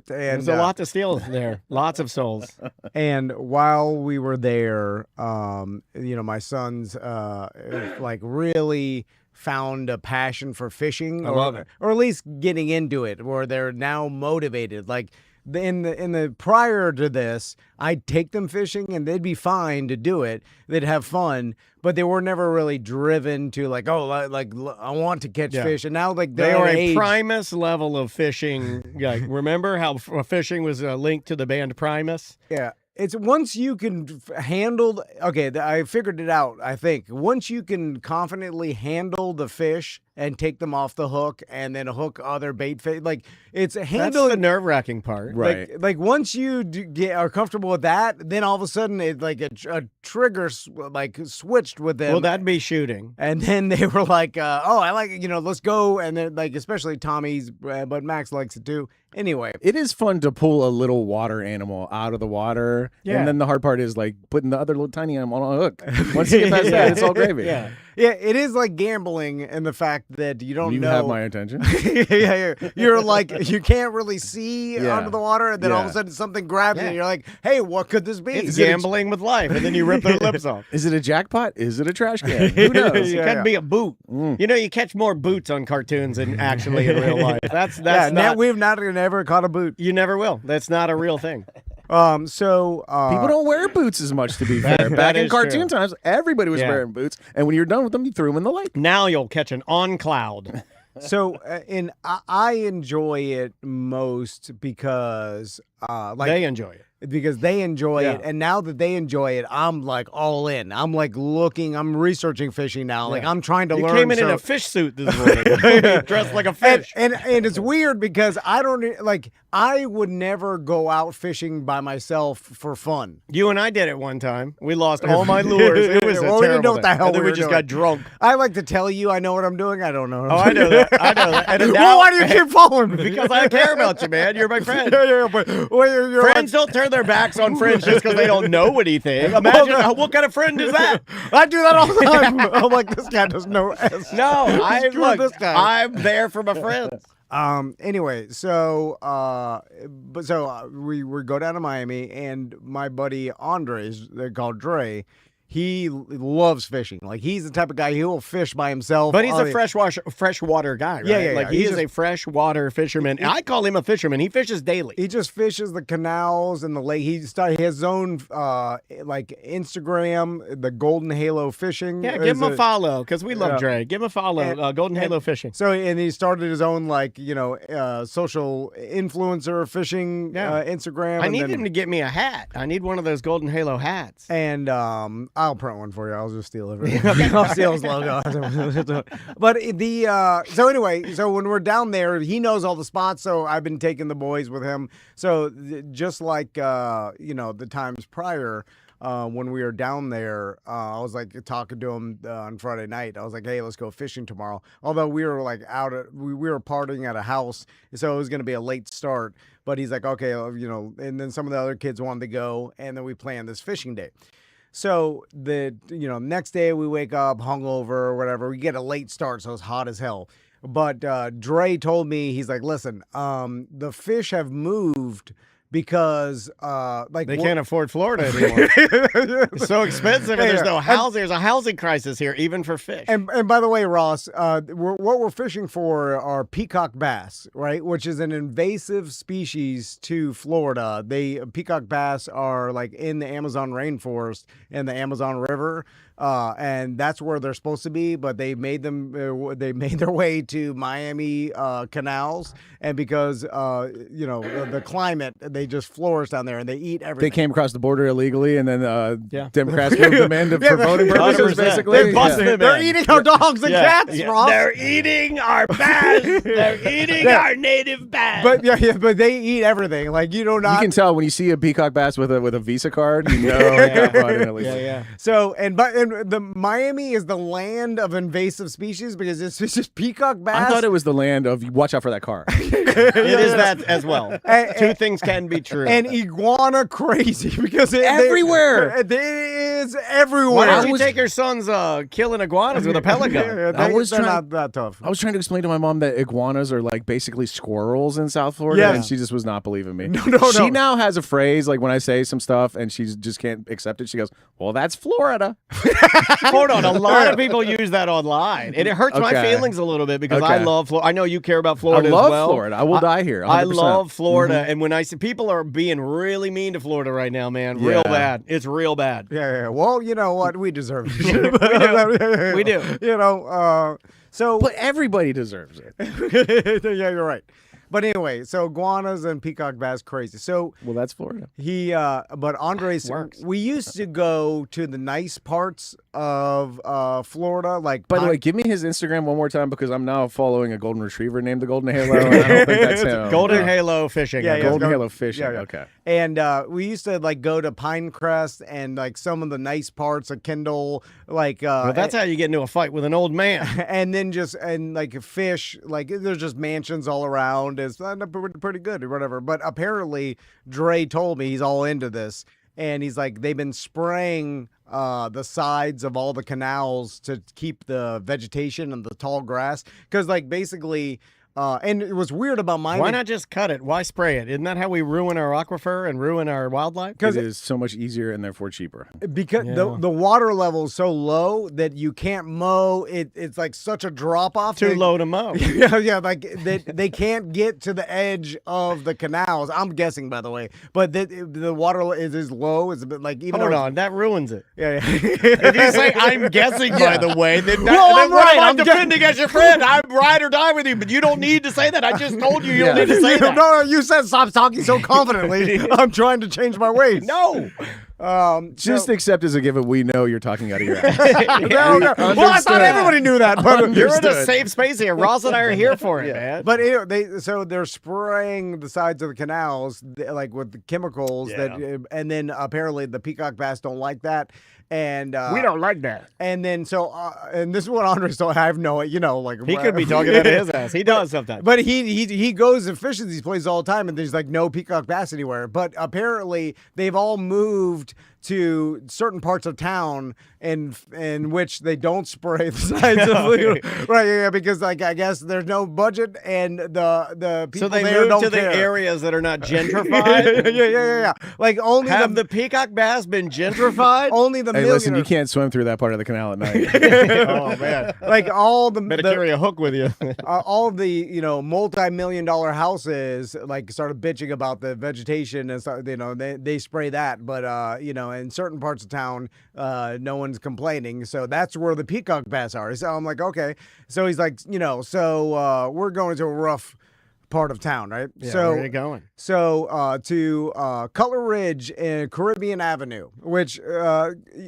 There's a lot to steal there. Lots of souls. And while we were there, my sons like really found a passion for fishing. I love it. Or at least getting into it, where they're now motivated. Like in the prior to this, I'd take them fishing and they'd be fine to do it. They'd have fun, but they were never really driven to like, I want to catch fish. And now like They they're are at an a age- Primus level of fishing. Like, remember how fishing was linked to the band Primus? Yeah. It's once you can handle, I figured it out, I think. Once you can confidently handle the fish and take them off the hook and then hook other bait fish, like it's That's handling. the nerve-wracking part. Right. Like once you are comfortable with that, then all of a sudden it like a trigger switched with them. Well, that'd be shooting. And then they were like, I like it, let's go. And then like, especially Tommy's, but Max likes it too. Anyway. It is fun to pull a little water animal out of the water. Yeah. And then the hard part is like putting the other little tiny animal on a hook. Once you get past that, it's all gravy. Yeah. Yeah, it is like gambling in the fact that you don't You know. have my attention. Yeah. You're like, you can't really see Yeah. under the water. And then all of a Yeah. sudden something grabs you Yeah. and you're like, hey, what could this be? It's gambling with life, and then you rip their lips off. Is it a jackpot? Is it a trash can? Who knows? It Yeah. could be a boot. Mm. You know, you catch more boots on cartoons than actually in real life. That's not. We've not ever caught a boot. You never will. That's not a real thing. So People don't wear boots as much, to be fair. That Back in is cartoon true. times, everybody was Yeah. wearing boots. And when you're done with them, you threw them in the lake. Now you'll catch an on cloud. I enjoy it most because They enjoy it. they enjoy Yeah. it, and now that they enjoy it, I'm like all in. I'm like I'm researching fishing now. Like Yeah. I'm trying to You learn. came in so- a fish suit this morning, dressed like a fish. and it's weird because I don't like. I would never go out fishing by myself for fun. You and I did it one time. We lost all my lures. It was a Well, we didn't know terrible what the thing. hell And then we we were just doing. got drunk. I like to tell you I know what I'm doing. I don't know. Oh, I know that. I know that. And Well, now, why do you keep following me? because I care about you, man. You're my friend. Yeah, but you're Friends don't turn their backs on friends just because they don't know anything. Imagine what kind of friend is that? I do that all the time. I'm like, this guy doesn't know S. No, Screw this guy. I'm there for my friends. Anyway, we go down to Miami, and my buddy Andres, they're called Dre. He loves fishing. Like he's the type of guy he will fish by himself. But he's on a the- freshwater guy, right? Yeah. Like He he is just- a freshwater fisherman. I call him a fisherman. He fishes daily. He just fishes the canals and the lake. He started his own like Instagram, the Golden Halo Fishing. Yeah, is give him a follow because we love Yeah. Dre. Give him a follow. And- Golden Halo Fishing. So and he started his own like social influencer fishing Yeah. Instagram. I and need then- him to get me a hat. I need one of those Golden Halo hats. And I'll print one for you. I'll just steal it. I'll steal his logo. But so anyway, so when we're down there, he knows all the spots. So I've been taking the boys with him. So just like the times prior. When we were down there, I was like talking to him on Friday night. I was like, "Hey, let's go fishing tomorrow." Although we were like we were partying at a house, so it was going to be a late start. But he's like, "Okay, And then some of the other kids wanted to go, and then we planned this fishing day. So the next day we wake up hungover or whatever. We get a late start, so it's hot as hell. But Dre told me, he's like, "Listen, the fish have moved." Because They can't afford Florida anymore. It's so expensive, and there's no house. There's a housing crisis here, even for fish. And by the way, Ross, what we're fishing for are peacock bass, right? Which is an invasive species to Florida. Peacock bass are like in the Amazon rainforest and the Amazon River. and that's where they're supposed to be. But they made their way to Miami canals, and because the climate, they just flourish down there, and they eat everything. They came across the border illegally, and then Yeah. Democrats moved them in for voting purposes, 100%. basically. They busted them They're in. eating our dogs and cats, Ross. They're eating our bass. They're eating our native bass. But they eat everything. Like You not. can tell when you see a peacock bass with a Visa card, you know it got brought in illegally. yeah. So and the Miami is the land of invasive species because it's just peacock bass. I thought it was the land of watch out for that car. It is that as well. Two things can be true. and iguana crazy because Everywhere. it is everywhere. Why don't you take your son's killing iguanas with a pellet gun? Yeah, I was they're trying- not that tough. I was trying to explain to my mom that iguanas are like basically squirrels in South Florida, Yeah. and she just was not believing me. No. She now has a phrase like when I say some stuff and she just can't accept it. She goes, "Well, that's Florida." Hold on, a lot of people use that online, and it hurts my Okay. feelings a little bit because I Okay. love Florida. I know you care about I Florida love as well. Florida. I will die here. 100%. I love Florida, and when I see people are being really mean to Florida right now, man, real Yeah. bad. It's real bad. Yeah. Well, you know what? We deserve it. We do. You know. So But everybody deserves it. yeah, you're right. But anyway, so iguanas and peacock bass crazy. So Well, that's Florida. but Andres, Works. we used to go to the nice parts of Florida, like. By the way, give me his Instagram one more time because I'm now following a golden retriever named the Golden Halo, and I don't think that's him. Golden Halo fishing. Yeah, Golden go- Halo fishing. yeah, yeah. Okay. And we used to like go to Pinecrest and like some of the nice parts of Kendall, like. Well, that's how you get into a fight with an old man. and then like fish, like there's just mansions all around. It's pretty good or whatever. But apparently, Dre told me he's all into this, and he's like they've been spraying the sides of all the canals to keep the vegetation and the tall grass because like basically. And it was weird about Miami. Why not just cut it? Why spray it? Isn't that how we ruin our aquifer and ruin our wildlife? Because it is so much easier and therefore cheaper. Because Yeah. the water level is so low that you can't mow. It's like such a drop off. Too low to mow. Yeah, like they can't get to the edge of the canals. I'm guessing, by the way, but the water is low. It's a bit like even Hold though on, that ruins it. Yeah. If you say I'm guessing, by the way, then, Well, then I'm what right. am I I'm defending as your friend. I'm ride or die with you, but you don't need to say that. I just told you you don't Yeah. need to say that. No, you said stop talking so confidently. I'm trying to change my ways. No. Just so- accept as a given we know you're talking out of your ass. No. Well, I thought Understood. everybody knew that, but You're in a Understood. safe space here. Ross and I are here for it, man. But they're spraying the sides of the canals like with the chemicals and then apparently the peacock bass don't like that, and We don't like that. And then and this is what Andres told. I have no, like He could be talking out of his ass. He does sometimes. But he goes and fishes these places all the time, and there's like no peacock bass anywhere. But apparently they've all moved to certain parts of town in which they don't spray the sides of the right, yeah, because like I guess there's no budget and the people So they there move don't to the care. areas that are not gentrified. yeah. Like only Have the peacock bass been gentrified? only the Hey, listen, you millionaires. can't swim through that part of the canal at night. Oh man, Like all the better carry a hook with you. all the multi-million-dollar houses like started bitching about the vegetation and stuff. They spray that, but in certain parts of town, no one's complaining. So that's where the peacock bass are. So I'm like, okay. So he's like, so we're going to a rough part of town, right? Yeah, so where are you going? So to Cutler Ridge and Caribbean Avenue, which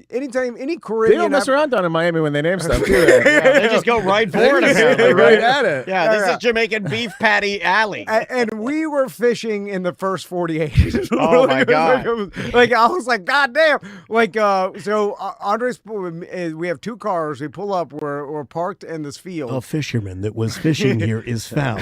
anytime any They Caribbean don't mess around down in Miami when they name stuff, do they? Yeah, they just go right for it. They're apparently, right right? at it. Yeah, this Yeah. is Jamaican beef patty alley. And we were fishing in the first 48. Oh, my God. Like I was like, God damn! Like so, Andres, we have two cars. We pull up. We're parked in this field. fisherman that was fishing here is found.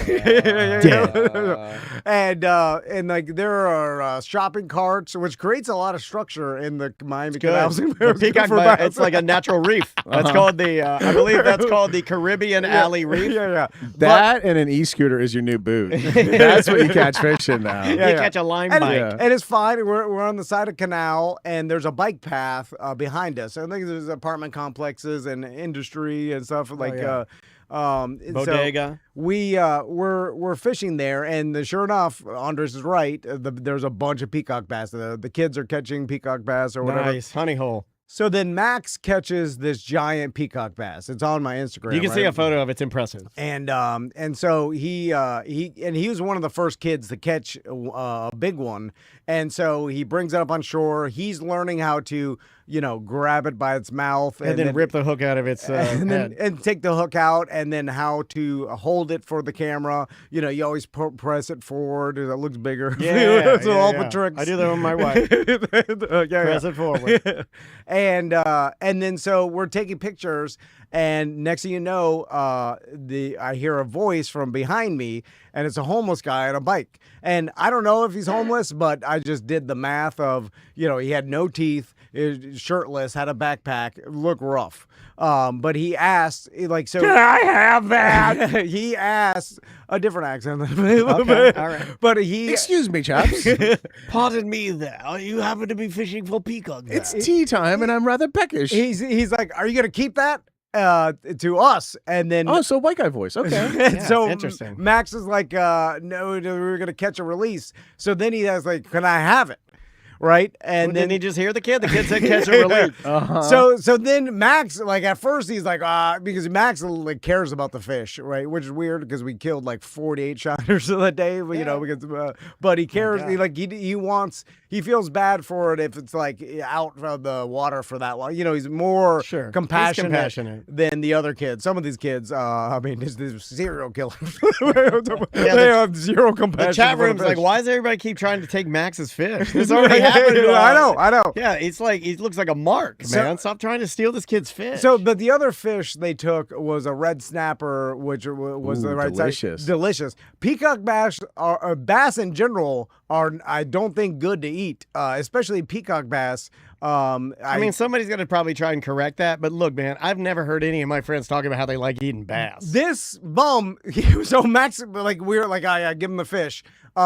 And like there are shopping carts, which creates a lot of structure in the Miami canals. The peacock bass, it's like a natural reef. That's called the, I believe that's called the Caribbean Alley Reef. Yeah. That and an e-scooter is your new boot. That's what you catch fish in now. You catch a lime And, bite. Yeah. and it's fine. We're on the side of canal, and there's a bike path behind us. I think there's apartment complexes and industry and stuff like. yeah. And Bodega. So we're fishing there, and sure enough, Andres is right. There's a bunch of peacock bass. The kids are catching peacock bass or whatever. Nice honey hole. So then Max catches this giant peacock bass. It's on my Instagram. You can see right? a photo of it. It's impressive. And so he was one of the first kids to catch a big one, and so he brings it up on shore. He's learning how to, grab it by its mouth And then rip the hook out of its head. and take the hook out, and then how to hold it for the camera. You always press it forward. It looks bigger. Yeah, so all the tricks. I do that with my wife. Press it forward. And then so we're taking pictures, and next thing you know, I hear a voice from behind me, and it's a homeless guy on a bike. And I don't know if he's homeless, but I just did the math of, he had no teeth, is shirtless, had a backpack, looked rough. But he asked, so Can I have that? he asked a different accent. Okay, all right. But he Excuse me, chaps. Pardon me there. You happen to be fishing for peacock. It's tea time, and I'm rather peckish. he's like, "Are you gonna keep that to us?" And then Oh, so white guy voice. Okay. and Yeah, so interesting. Max is like, no, we were gonna catch a release. So then he has like, "Can I have it?" Right? And Didn't then he just hear the kid? The kid said catch and release. So then Max, like at first he's like, because Max like cares about the fish, right? Which is weird because we killed like 48 shiners that day, because but he cares. He feels bad for it if it's like out of the water for that long. He's more Sure. He's compassionate, compassionate. than the other kids. Some of these kids, these serial killers. They have zero compassion. The chat for room's like, fish. why does everybody keep trying to take Max's fish? This already happened. I know. Yeah, it's like he looks like a mark, man. Stop trying to steal this kid's fish. So, but the other fish they took was a red snapper, which was the right delicious. size. Delicious. Peacock bass bass in general are, I don't think, good to eat, especially peacock bass. I mean, somebody's going to probably try and correct that. But look, man, I've never heard any of my friends talking about how they like eating bass. This bum, so Max, like we're like, I give him the fish,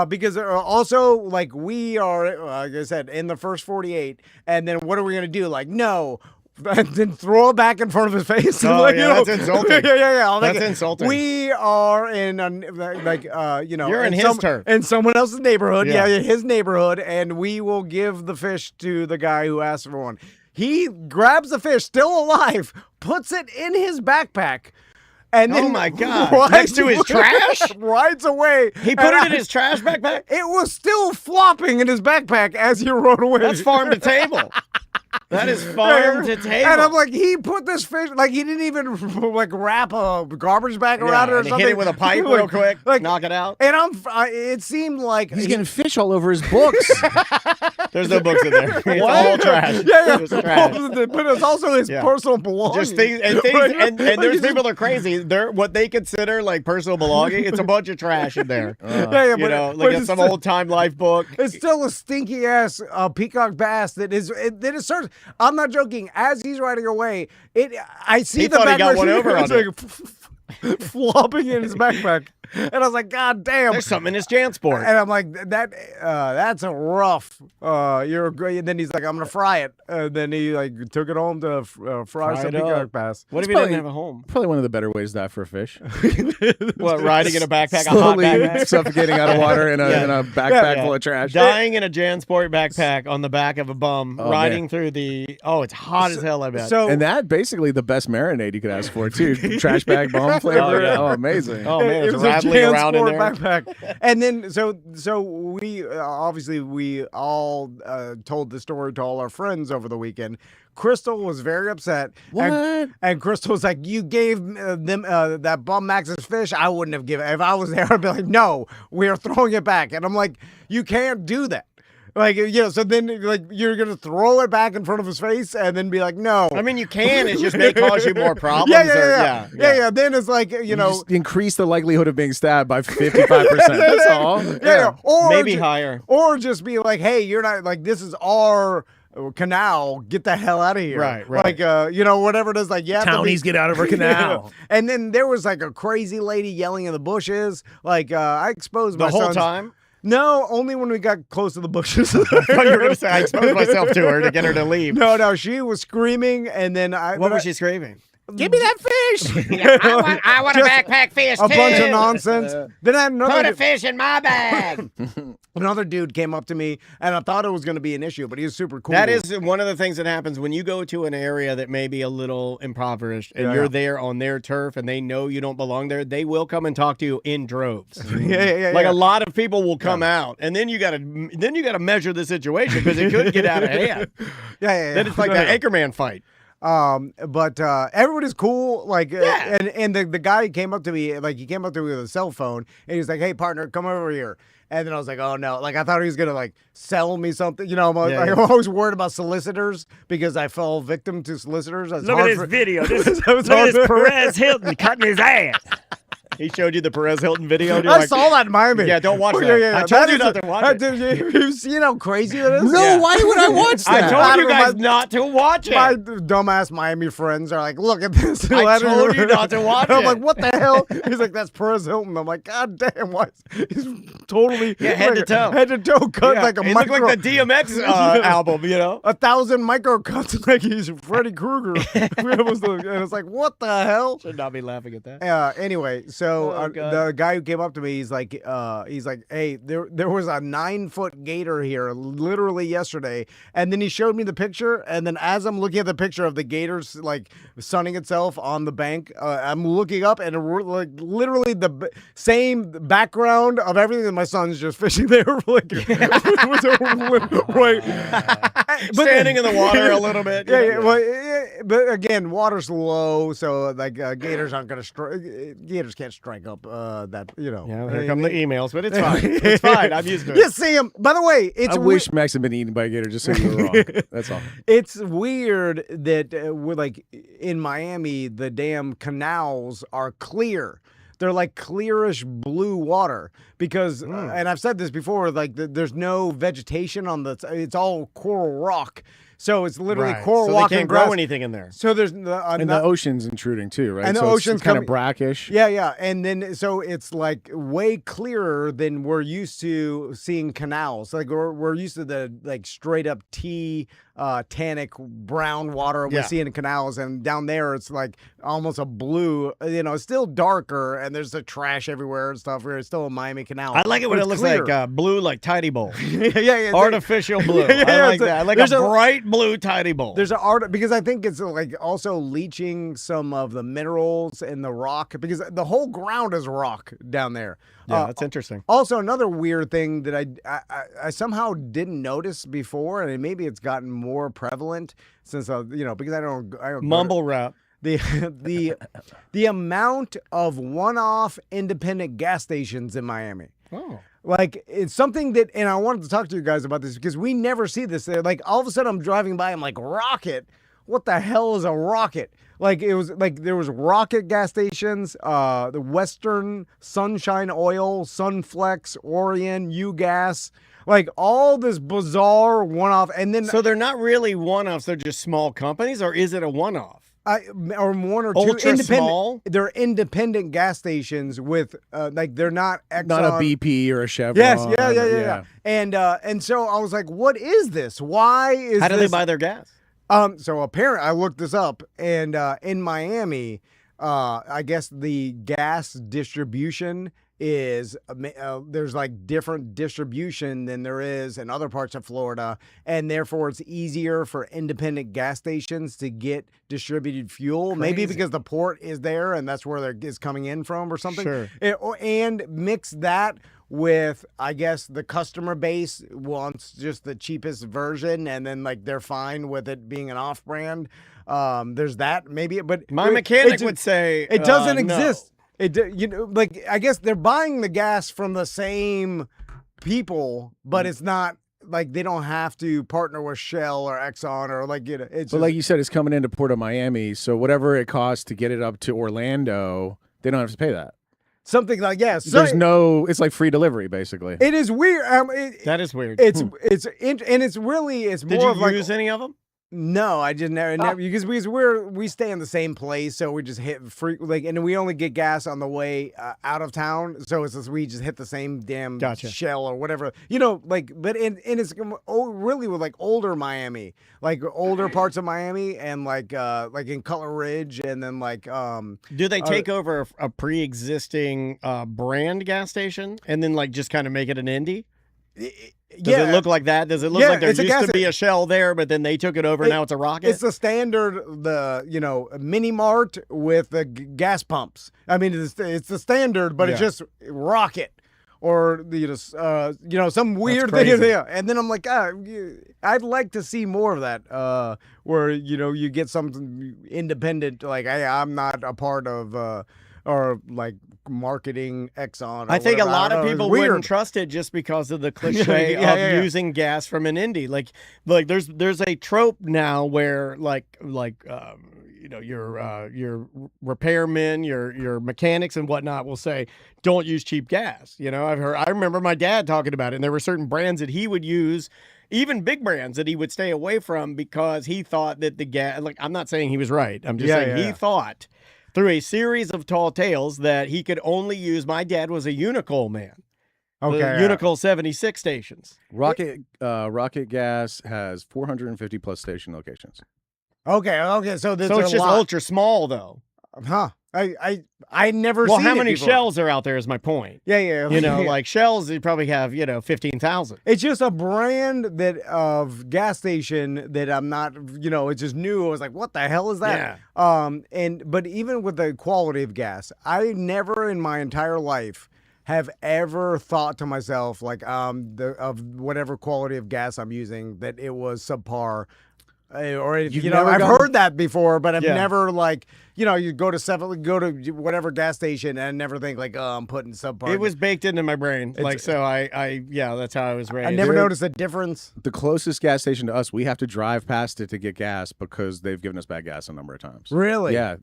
because also like we are, like I said, in the first 48, and then what are we gonna do? Like, no. And then throw it back in front of his face. Oh, Like, yeah, that's insulting. yeah. That's insulting. We are in, You're in his turf. in someone else's neighborhood. Yeah. Yeah, his neighborhood, and we will give the fish to the guy who asked for one. He grabs the fish, still alive, puts it in his backpack. And then Oh my God. rides Next to his away- trash? rides away. He put it in his trash backpack? It was still flopping in his backpack as he rode away. That's farm to table. That is farm to table. And I'm like, he put this fish, like he didn't even like wrap a garbage bag around it or and something. hit it with a pipe real quick, knock it out. And it seemed like He's getting fish all over his books. There's no books in there. It's all trash. Yeah. It's trash. But it's also his Yeah. personal belongings. Just things, and there's people that are crazy. They're what they consider like personal belonging. It's a bunch of trash in there. Yeah, Like but it's it's some still- old time life book. It's still a stinky ass peacock bass that is starts. I'm not joking. As he's riding away, I see He the thought he got backpack- one over on it's like flopping in his backpack, and I was like, God damn! There's something in his JanSport. And I'm like, that's a rough. You're great. And then he's like, I'm gonna fry it. Then he like took it home to fry some it up. peacock bass. What if he probably- doesn't have a home? Probably one of the better ways to die for a fish. What, riding in a backpack, Slowly a hot backpack? suffocating out of water in a, Yeah. in a backpack Yeah. full of trash. Dying in a JanSport backpack on the back of a bum, Oh, riding man. through the. Oh, it's hot as hell, I bet. So And that basically the best marinade you could ask for too. Trash bag bomb flavor. yeah. Oh, amazing. oh, man, it it's was rattling a around in JanSport there. backpack. And then so we obviously we all told the story to all our friends over the weekend. Crystal was very upset. What? And Crystal was like, "You gave them that bum Max's fish. I wouldn't have given. If I was there, I'd be like, no, we are throwing it back." And I'm like, "You can't do that." Like, so then like you're gonna throw it back in front of his face and then be like, "No." I mean, you can. It just may cause you more problems. Yeah. Then it's like You just increase the likelihood of being stabbed by 55%. That's all. yeah. Or Maybe higher. Or just be like, "Hey, you're not like this is our canal. Get the hell out of here." Right. Like whatever it is. Like Townies get out of her canal. And then there was like a crazy lady yelling in the bushes. Like I exposed The my whole son's- time? No, only when we got close to the bushes. I thought you were going to say I exposed myself to her to get her to leave. No, she was screaming, and then What was she screaming? Give me that fish. I want a backpack fish a too. bunch of nonsense. Then I had Put a another fish in my bag. another dude came up to me, and I thought it was going to be an issue, but he was super cool. That is one of the things that happens when you go to an area that may be a little impoverished and Yeah, you're yeah. there on their turf and they know you don't belong there. They will come and talk to you in droves. yeah. Like a lot of people will come out, and then you gotta measure the situation because it could get out of hand. Yeah. Then it's like the Anchorman fight. But everybody's cool. Like, and the guy came up to me, like he came up to me with a cell phone, and he's like, "Hey, partner, come over here." And then I was like, "Oh no!" Like I thought he was gonna like sell me something. You know, I'm always worried about solicitors because I fell victim to solicitors. It's Look hard at this for- video. This, It's look hard at this for- Perez Hilton cutting his ass. He showed you the Perez Hilton video. And you're I like, saw that in Miami. Yeah, don't watch Oh, that. I told That you is not to watch it. You've seen how crazy it is? No, Yeah. why would I watch I that? told you don't know, guys not to watch it. My dumbass Miami friends are like, look at this. I told you not to watch I'm it. like, what the hell? He's like, that's Perez Hilton. I'm like, God damn, why? He's totally head to toe. head to toe cut Yeah, like a it micro. looked like the DMX album, you know? 1,000 micro cuts like he's Freddy Krueger. And it's like, what the hell? Should not be laughing at that. Anyway, so Oh, God. the guy who came up to me, he's like, hey, there was a 9-foot gator here literally yesterday, and then he showed me the picture, and then as I'm looking at the picture of the gators like sunning itself on the bank, I'm looking up, and we're like literally the same background of everything, and my son's just fishing there, like right, Standing in the water a little bit. you know? but again, water's low, so like gators aren't gonna gators can't strike up that, you know. Yeah, here come the emails, but it's fine. It's fine. I'm used to it. You see him. By the way, it's I wish Max had been eaten by a gator just so you were wrong. That's all. it's weird that we're like in Miami, the damn canals are clear. They're like clearish blue water because, and I've said this before, like there's no vegetation on it's all coral rock. So it's literally Right. coral So rock they can't and grow grass. anything in there. So there's And the ocean's intruding too, right? And the so ocean's it's kind of coming- brackish. Yeah. And then, so it's like way clearer than we're used to seeing canals. Like we're used to the like straight up tannic brown water we Yeah. see in canals. And down there, it's like almost a blue, it's still darker and there's the trash everywhere and stuff. It's still a Miami canal. I like it when but it it's looks clear. like blue, like Tidy Bowl. yeah. Artificial blue. Yeah, I like it's a- that. I like there's a a- bright blue Tidy Bowl. There's an art because I think it's like also leaching some of the minerals in the rock because the whole ground is rock down there. Yeah, that's interesting. Also, another weird thing that I somehow didn't notice before, and maybe it's gotten more prevalent since because I don't go to- Mumble rap. the amount of one-off independent gas stations in Miami. Oh. Like it's something that, and I wanted to talk to you guys about this because we never see this there. Like all of a sudden I'm driving by, I'm like, Rocket? What the hell is a Rocket? Like it was like there was Rocket gas stations, the Western, Sunshine Oil, Sunflex, Orion, UGas, like all this bizarre one-off, and then So they're not really one-offs. They're just small companies, or is it a one-off? or one or two Ultra independent. small? They're independent gas stations with like they're not Exxon. Not a BP or a Chevron. Yes, yeah. And so I was like, what is this? Why is How do this? they buy their gas? So apparently I looked this up, and in Miami, I guess the gas distribution is there's like different distribution than there is in other parts of Florida, and therefore it's easier for independent gas stations to get distributed fuel. Maybe because the port is there and that's where it's coming in from or something. Sure. And mix that with, I guess, the customer base wants just the cheapest version, and then like they're fine with it being an off-brand. There's that maybe, but My mechanic would say it doesn't no. exist. Like I guess they're buying the gas from the same people, but it's not like they don't have to partner with Shell or Exxon or like it's. But just, like you said, it's coming into Port of Miami, so whatever it costs to get it up to Orlando, they don't have to pay that. something like There's no. It's like free delivery, basically. It is weird. That is weird. It's and it's really Did more you of like use any of them? No, I just never because we stay in the same place, so we just hit and we only get gas on the way out of town, so it's just, we just hit the same damn Shell or whatever, but it's really with like older Miami, like older parts of Miami, and like in Cutler Ridge, and then like do they take over a pre-existing brand gas station and then like just kind of make it an indie? Does it look like that? Does it look like there used to be a Shell there, but then they took it over and now it's a Rocket? It's the standard, mini mart with the gas pumps. I mean, it's the standard, but it's just Rocket or some weird thing. Yeah. And then I'm like, I'd like to see more of that, where you get something independent. Like, hey, I'm not a part of or like marketing Exxon. Or I think whatever. a lot of people weird. wouldn't trust it just because of the cliche of using gas from an indie. Like there's a trope now where your repairmen, your mechanics and whatnot will say, don't use cheap gas. I remember my dad talking about it, and there were certain brands that he would use, even big brands that he would stay away from because he thought that the gas, like, I'm not saying he was right. I'm just saying he thought through a series of tall tales that he could only use. My dad was a Unicol man. Okay. Unicol 76 stations. Rocket Gas has 450 plus station locations. Okay. So it's just ultra small though. Huh. I never seen how many before. Shells are out there is my point. Yeah. Like Shells, you probably have, 15,000. It's just a brand of gas station that I'm not, it's just new. I was like, what the hell is that? Yeah. But even with the quality of gas, I never in my entire life have ever thought to myself, like, of whatever quality of gas I'm using, that it was subpar. Or I've heard that before, but I've never you go to whatever gas station and never think like, oh, I'm putting subpar. It was baked into my brain, that's how I was raised. I never noticed a difference. The closest gas station to us, we have to drive past it to get gas because they've given us bad gas a number of times. Really? Yeah.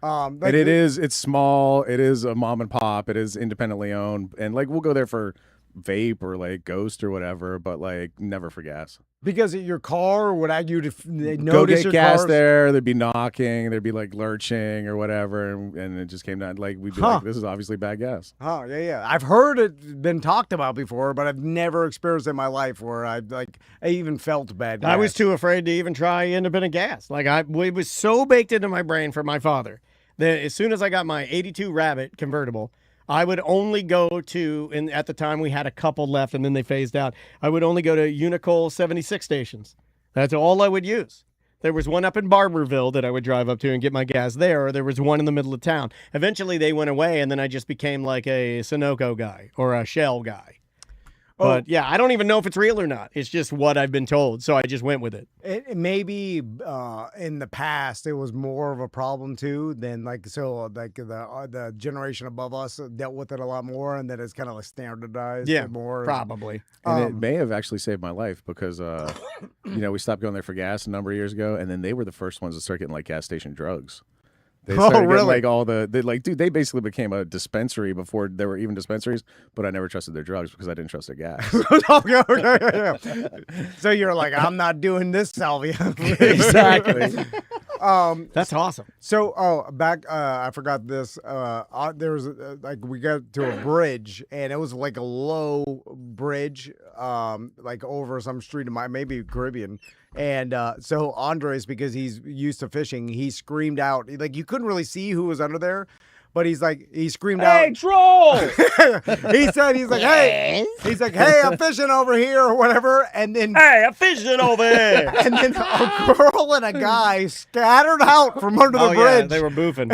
And it's small. It is a mom and pop. It is independently owned, and like we'll go there for vape or like Ghost or whatever, but like never for gas. Because your car would you to notice go get your gas cars? there. There'd be knocking. There'd be like lurching or whatever, and it just came down like we'd be like, this is obviously bad gas. Oh yeah. I've heard it been talked about before, but I've never experienced it in my life where I even felt bad gas. I was too afraid to even try independent gas. Like it was so baked into my brain from my father that as soon as I got my '82 Rabbit convertible, I would only go to, and at the time we had a couple left and then they phased out, I would only go to Unicol 76 stations. That's all I would use. There was one up in Barberville that I would drive up to and get my gas there, or there was one in the middle of town. Eventually they went away, and then I just became like a Sunoco guy or a Shell guy. But yeah, I don't even know if it's real or not. It's just what I've been told, so I just went with it. It maybe in the past it was more of a problem too than the generation above us dealt with it a lot more, and that it's kind of like standardized. More probably. And it may have actually saved my life because we stopped going there for gas a number of years ago, and then they were the first ones to start getting like gas station drugs. They started getting like they basically became a dispensary before there were even dispensaries, but I never trusted their drugs because I didn't trust their gas. Okay. So you're like, I'm not doing this salvia. Exactly. That's awesome. So, back, I forgot this. There was we got to a bridge, and it was like a low bridge, like over some street in maybe Caribbean. And so Andres, because he's used to fishing, he screamed out. Like, you couldn't really see who was under there, but he screamed out. Hey, troll! He's like, hey, I'm fishing over here or whatever. And then, hey, I'm fishing over here. And then a girl and a guy scattered out from under the bridge. Yeah, they were boofing.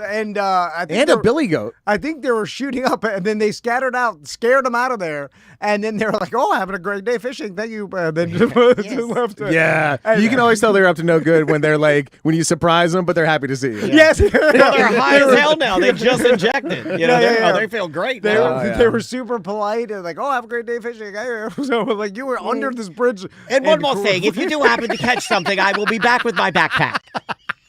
And I think a billy goat. I think they were shooting up, and then they scattered out, scared them out of there. And then they were like, "Oh, having a great day fishing, thank you." And then just left. Yeah, you can always tell they're up to no good when they're like when you surprise them, but they're happy to see you. Yeah. Yes, they're high as hell now. They just injected. They feel great. They were super polite and like, "Oh, have a great day fishing." So like you were under this bridge. And one more thing, if you do happen to catch something, I will be back with my backpack.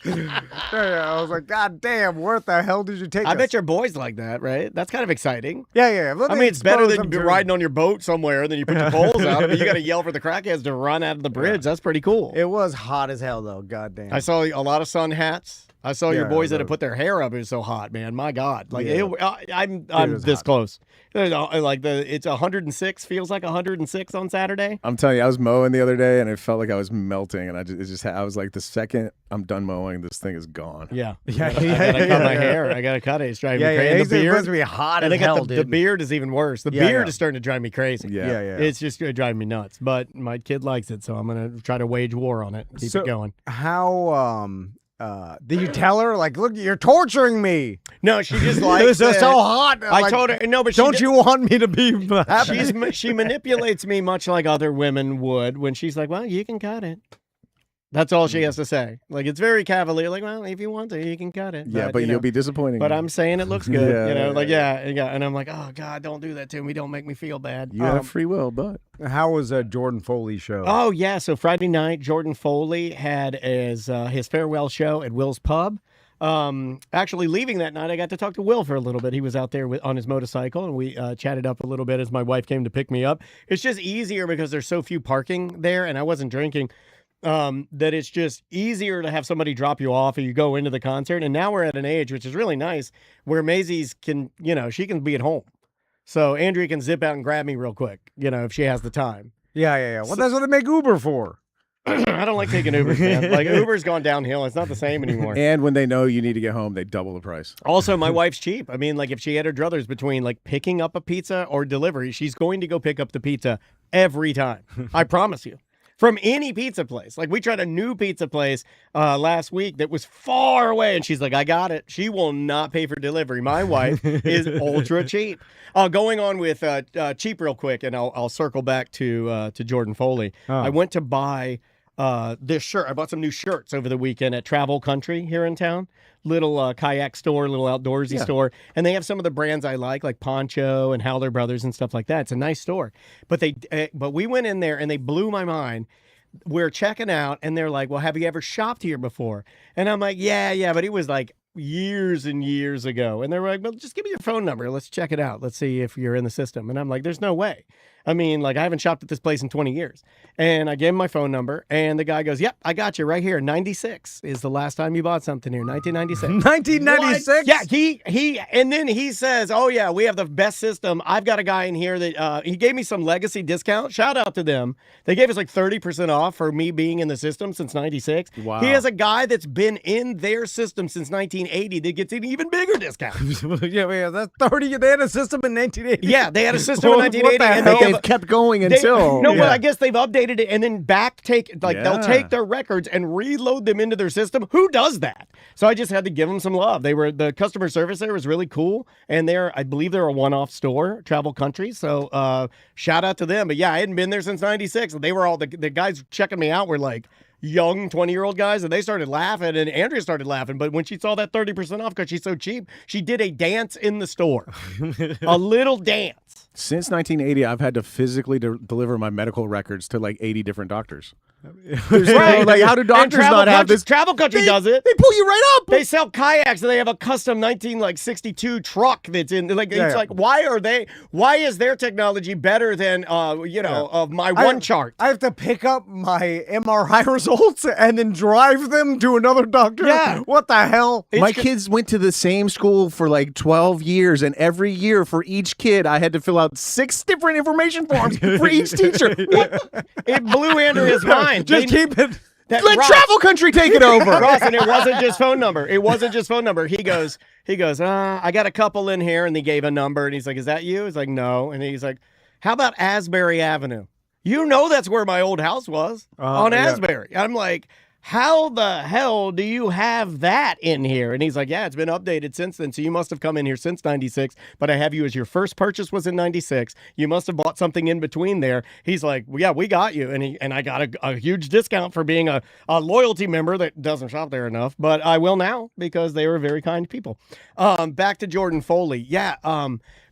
I was like, God damn, where the hell did you take I us? bet your boys like that, right? That's kind of exciting. Yeah. Let I me mean, it's better expose than them be to- riding on your boat somewhere and then you put your poles out. I mean, you got to yell for the crackheads to run out of the bridge. That's pretty cool. It was hot as hell, though. God damn. I saw a lot of sun hats. I saw your Yeah, boys that the- had put their hair up. It was so hot, man. My God, like Yeah. I'm was this hot. close. Like it's 106. Feels like 106 on Saturday. I'm telling you, I was mowing the other day, and it felt like I was melting, and I was like, the second I'm done mowing, this thing is gone. Yeah, Yeah, I gotta cut my hair. I gotta cut it. It's driving me crazy. It's The supposed to beard, be hot and as hell, the dude. beard is even worse. The Yeah, beard yeah. is starting to drive me crazy. Yeah. It's just driving me nuts. But my kid likes it, so I'm gonna try to wage war on it. Keep So- it going. How did you tell her, like, look, you're torturing me? No, she just likes This is it. so hot. I Like, told her no, but she don't you want me to be happy? she manipulates me much like other women would when she's like, well, you can cut it. That's all she has to say. Like, it's very cavalier. Like, well, if you want to, you can cut it. Yeah, but you know, you'll be disappointing. But me. I'm saying it looks good. Yeah, you know, yeah, like, yeah. And I'm like, oh, God, don't do that to me. Don't make me feel bad. You have free will, but How was a Jordan Foley show? Oh, yeah. So Friday night, Jordan Foley had his farewell show at Will's Pub. Actually, leaving that night, I got to talk to Will for a little bit. He was out there on his motorcycle, and we chatted up a little bit as my wife came to pick me up. It's just easier because there's so few parking there, and I wasn't drinking. That it's just easier to have somebody drop you off or you go into the concert. And now we're at an age, which is really nice, where Maisie's can, she can be at home. So Andrea can zip out and grab me real quick, if she has the time. Yeah. Well, that's what they make Uber for. I don't like taking Ubers, man. Like, Uber's gone downhill. It's not the same anymore. and when they know you need to get home, they double the price. Also, my wife's cheap. I mean, like, if she had her druthers between, like, picking up a pizza or delivery, she's going to go pick up the pizza every time. I promise you. From any pizza place. Like, we tried a new pizza place last week that was far away, and she's like, I got it. She will not pay for delivery. My wife is ultra cheap. Going on with cheap real quick, and I'll circle back to Jordan Foley. I went to buy this shirt. I bought some new shirts over the weekend at Travel Country here in town. Little kayak store, little outdoorsy store. And they have some of the brands I like Poncho and Howler Brothers and stuff like that. It's a nice store. But but we went in there and they blew my mind. We're checking out and they're like, well, have you ever shopped here before? And I'm like, yeah. But it was like years and years ago. And they were like, well, just give me your phone number. Let's check it out. Let's see if you're in the system. And I'm like, there's no way. I mean, like, I haven't shopped at this place in 20 years. And I gave him my phone number, and the guy goes, yep, I got you right here. 96 is the last time you bought something here, 1996. 1996? Yeah, and then he says, oh, yeah, we have the best system. I've got a guy in here that he gave me some legacy discount. Shout out to them. They gave us like 30% off for me being in the system since 96. Wow. He has a guy that's been in their system since 1980 that gets an even bigger discount. yeah, that's 30. They had a system in 1980. Yeah, they had a system in What the 1980, and hell? they They've kept going until. well, I guess they've updated it and then they'll Yeah. take their records and reload them into their system. Who does that? So I just had to give them some love. The customer service there was really cool, and I believe they're a one-off store, Travel Country. So shout out to them. But yeah, I hadn't been there since '96. They were all the guys checking me out were like young 20-year-old guys, and they started laughing, and Andrea started laughing. But when she saw that 30% off because she's so cheap, she did a dance in the store, a little dance. Since 1980, I've had to physically deliver my medical records to like 80 different doctors. Right. Like, how do And doctors Travel not have Country- this? Travel Country does it. They pull you right up. They sell kayaks and they have a custom 1962 truck that's in like it's like why is their technology better than of my one chart? I have to pick up my MRI results and then drive them to another doctor. Yeah. What the hell? My kids went to the same school for like 12 years, and every year for each kid, I had to fill out 6 different information forms for each teacher. It blew Andrea's mind. Just keep it. That Let Ross- Travel Country take it over. Ross, and it wasn't just phone number. He goes, I got a couple in here, and he gave a number, and he's like, is that you? He's like, no. And he's like, how about Asbury Avenue? You know that's where my old house was, on yeah. Asbury. I'm like, how the hell do you have that in here? And he's like, yeah, it's been updated since then. So you must have come in here since 96, but I have you as your first purchase was in 96. You must have bought something in between there. He's like, well, yeah, we got you. And I got a huge discount for being a loyalty member that doesn't shop there enough, but I will now because they were very kind people. Back to Jordan Foley. Yeah.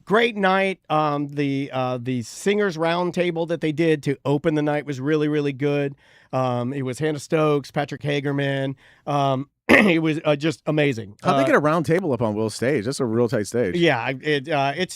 Great night. The singers round table that they did to open the night was really, really good. It was Hannah Stokes, Patrick Hagerman. it was just amazing. How'd they get a round table up on Will's stage? That's a real tight stage. Yeah, it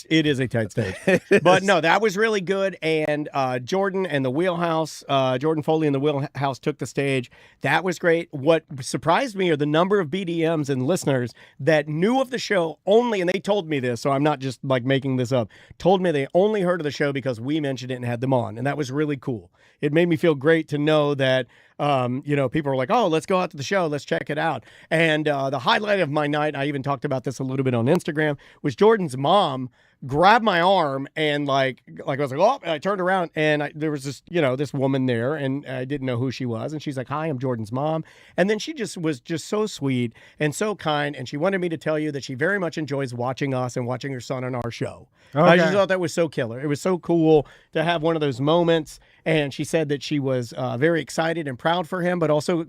is a tight stage. But no, that was really good. And Jordan and the Wheelhouse, Jordan Foley and the Wheelhouse took the stage. That was great. What surprised me are the number of BDMs and listeners that knew of the show only, and they told me this, so I'm not just like making this up, told me they only heard of the show because we mentioned it and had them on. And that was really cool. It made me feel great to know that, people are like, oh, let's go out to the show. Let's check it out. And the highlight of my night, I even talked about this a little bit on Instagram, was Jordan's mom grabbed my arm and like I was like, oh, and I turned around and there was this woman there and I didn't know who she was. And she's like, hi, I'm Jordan's mom. And then she just was just so sweet and so kind. And she wanted me to tell you that she very much enjoys watching us and watching her son on our show. Okay. I just thought that was so killer. It was so cool to have one of those moments. And she said that she was very excited and proud for him, but also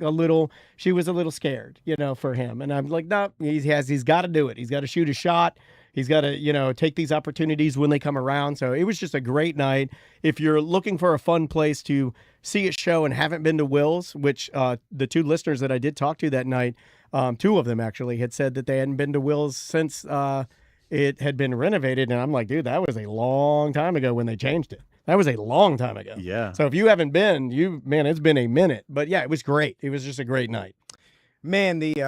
she was a little scared, for him. And I'm like, no, he's got to do it. He's got to shoot a shot. He's got to, take these opportunities when they come around. So it was just a great night. If you're looking for a fun place to see a show and haven't been to Will's, which the two listeners that I did talk to that night, two of them actually had said that they hadn't been to Will's since it had been renovated. And I'm like, dude, that was a long time ago when they changed it. That was a long time ago. Yeah. So if you haven't been, it's been a minute. But yeah, it was great. It was just a great night. Man, the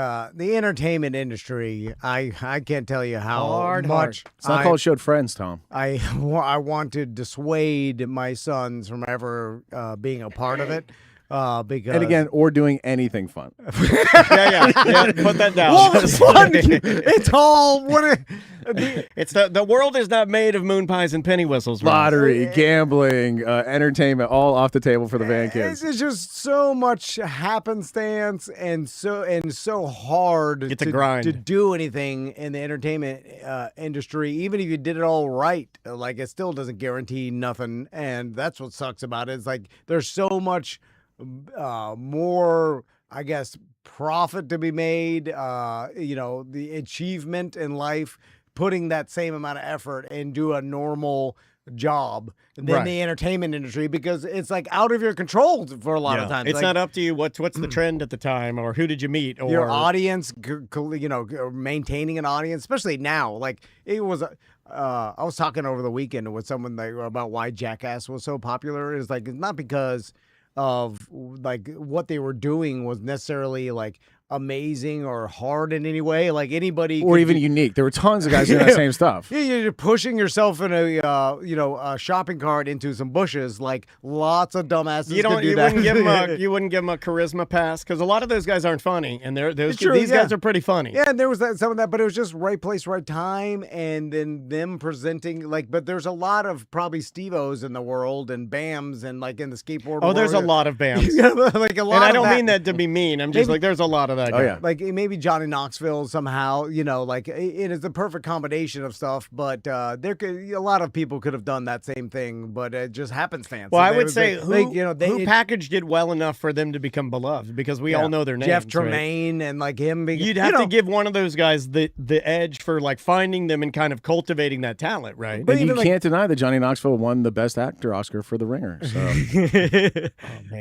entertainment industry, I can't tell you how Hard. much It's not called Showed Friends, Tom. I want to dissuade my sons from ever being a part of it. Because And again, or doing anything fun. Yeah. Put that down. well, it's fun. It's all It's the world is not made of moon pies and penny whistles. Ron. Lottery, gambling, entertainment, all off the table for the van kids. It's just so much happenstance and so hard It's a grind. to do anything in the entertainment industry. Even if you did it all right, like it still doesn't guarantee nothing. And that's what sucks about it. It's like there's so much more, I guess, profit to be made. The achievement in life, putting that same amount of effort into a normal job than Right. the entertainment industry, because it's like out of your control for a lot of times. It's Like, not up to you. What's the trend at the time, or who did you meet, or your audience, maintaining an audience, especially now. Like it was, I was talking over the weekend with someone about why Jackass was so popular. It's like, it's not because of like what they were doing was necessarily like amazing or hard in any way. Like anybody, Or even unique. There were tons of guys doing that same stuff. Yeah, you're pushing yourself in a shopping cart into some bushes. Like lots of dumbasses could do that. You wouldn't give them a charisma pass, because a lot of those guys aren't funny, and It's true, these yeah. guys are pretty funny. Yeah, and there was some of that, but it was just right place, right time, and then them presenting but there's a lot of probably Steve-O's in the world and Bams and like in the skateboard. Oh, there's a world. lot of bands. Yeah, like a lot. And I of don't mean that to be mean. I'm just Maybe- like, there's a lot of that. Oh, guy. yeah. Like maybe Johnny Knoxville somehow, like it is the perfect combination of stuff. But a lot of people could have done that same thing, but it just happenstance. Well, I They- would say they- who packaged it well enough for them to become beloved, because we all know their names. Jeff right? Tremaine and like him. You'd have to give one of those guys the edge for like finding them and kind of cultivating that talent, right? But And you even, like- can't deny that Johnny Knoxville won the Best Actor Oscar for The Ringer. So Man,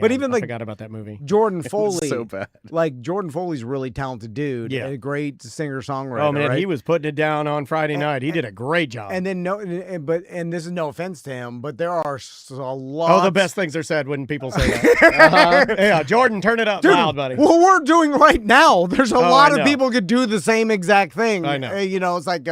but even I like forgot about that movie. Jordan it was Foley, so bad. like Jordan Foley's a really talented dude, Yeah. a great singer-songwriter. Oh man, right? he was putting it down on Friday night. He did a great job. And then and this is no offense to him, but there are a lot. the best things are said when people say that. Yeah, Jordan, turn it up loud, buddy. What we're doing right now, there's a lot I of know. people could do the same exact thing. I know. It's like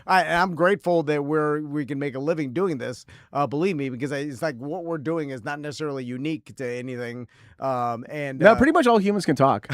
I'm grateful that we can make a living doing this. Believe me, because it's like what we're doing is not necessarily unique to anything. No, pretty much all humans can talk.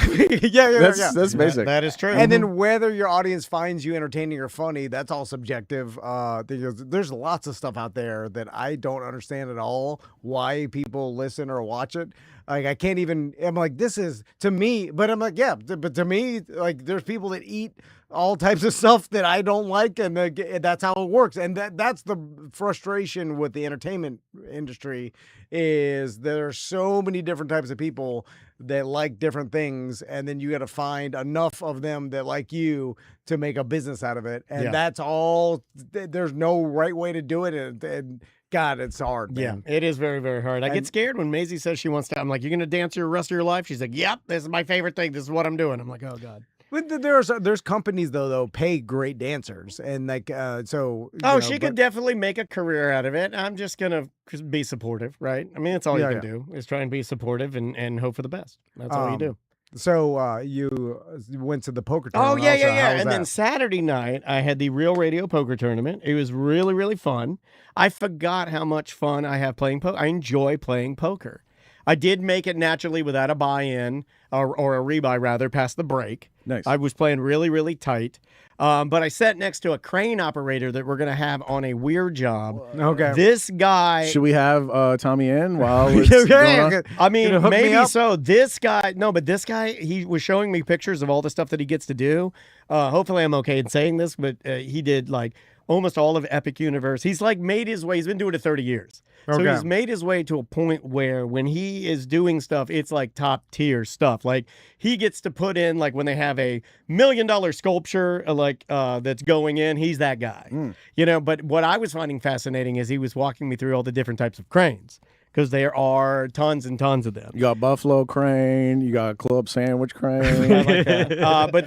yeah. That's basic. That is true. And then whether your audience finds you entertaining or funny, that's all subjective. There's lots of stuff out there that I don't understand at all why people listen or watch it. Like I can't even. I'm like, this is to me, but I'm like, yeah, but to me, like, there's people that eat all types of stuff that I don't like, and that's how it works. And that's the frustration with the entertainment industry, is there are so many different types of people that like different things, and then you got to find enough of them that like you to make a business out of it. And that's all. There's no right way to do it, and God, it's hard. yeah, Man. it is very, very hard. I get scared when Maisie says she wants to. I'm like, you're going to dance your rest of your life? She's like, yep, this is my favorite thing. This is what I'm doing. I'm like, oh, God. But there's companies though pay great dancers and like so. She could definitely make a career out of it. I'm just gonna be supportive, right? I mean, that's all you can do is try and be supportive and hope for the best. That's all you do. So you went to the poker Oh tournament. yeah, also. yeah, yeah. How was And then that? Saturday night, I had the Real Radio Poker Tournament. It was really, really fun. I forgot how much fun I have playing poker. I enjoy playing poker. I did make it naturally without a buy-in or a rebuy rather past the break. Nice. I was playing really, really tight. But I sat next to a crane operator that we're going to have on a weird job. Okay. This guy. Should we have Tommy in while it's Okay. going on? I mean, Gonna hook me maybe up? so. This guy, no, but this guy, he was showing me pictures of all the stuff that he gets to do. Hopefully I'm okay in saying this, but he did like almost all of Epic Universe. He's like made his way. He's been doing it 30 years. So Okay. he's made his way to a point where when he is doing stuff, it's like top tier stuff. Like he gets to put in like when they have a $1 million sculpture that's going in, he's that guy. You know, but what I was finding fascinating is he was walking me through all the different types of cranes. Because there are tons and tons of them. You got Buffalo Crane, you got Club Sandwich Crane. I like that. But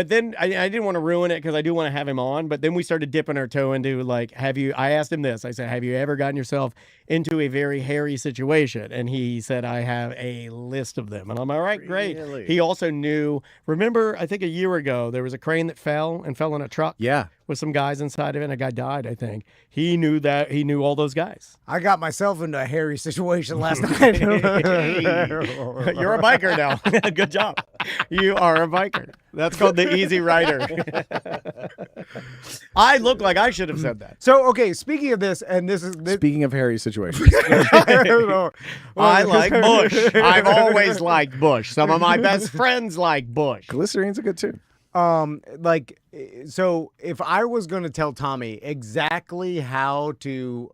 then I didn't want to ruin it because I do want to have him on. But then we started dipping our toe into like, I asked him this. I said, have you ever gotten yourself into a very hairy situation? And he said, I have a list of them. And I'm all right, great. Really? He also knew, remember, I think a year ago, there was a crane that fell in a truck. Yeah. With some guys inside of it, and a guy died, I think. He knew all those guys. I got myself into a hairy situation last night. You're a biker now. Good job. You are a biker. That's called the Easy Rider. I look like I should have said that. So okay, speaking of this, and this is Speaking of hairy situations. I don't know. I like Bush. I've always liked Bush. Some of my best friends like Bush. Glycerine's a good too. So if I was going to tell Tommy exactly how to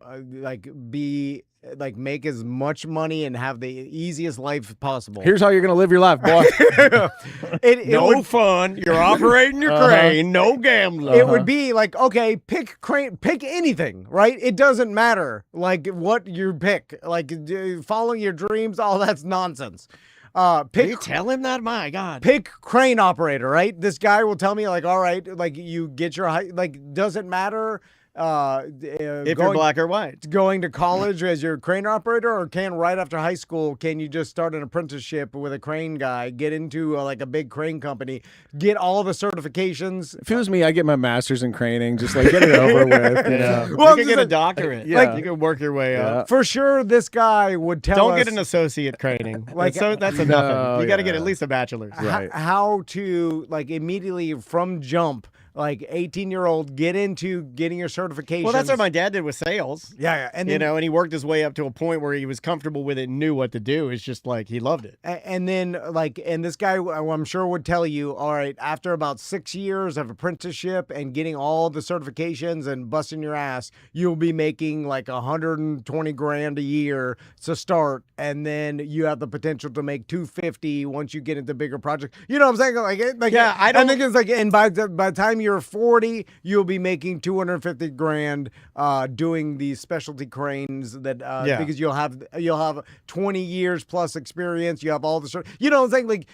make as much money and have the easiest life possible. Here's how you're going to live your life, boy. No fun. You're operating your crane. No gambling. It would be like, okay, pick anything, right? It doesn't matter like what you pick, like following your dreams, all that's nonsense. Can you tell him that? My God. Pick crane operator, right? This guy will tell me like, all right, like you get your doesn't matter. If you're black or white. Going to college as your crane operator, or right after high school, can you just start an apprenticeship with a crane guy, get into a big crane company, get all the certifications? If it was me, I'd get my master's in craning, just like get it over with. You know? Well, you could get a doctorate. Yeah. You could work your way up. For sure, this guy would tell Don't us get an associate craning. Like- that's enough. No, You got to get yeah. at least a bachelor's. Right. how to immediately from jump, 18-year-old, get into getting your certifications. Well, that's what my dad did with sales. yeah, and then, And he worked his way up to a point where he was comfortable with it and knew what to do. It's just like he loved it. And then, and this guy, I'm sure would tell you, all right, after about 6 years of apprenticeship and getting all the certifications and busting your ass, you'll be making like 120 grand a year to start. And then you have the potential to make 250 once you get into bigger projects. You know what I'm saying? Yeah, I don't- think it's and by the time you're 40, you'll be making 250 grand doing these specialty cranes that because you'll have 20 years plus experience. You have all the you know what I'm saying?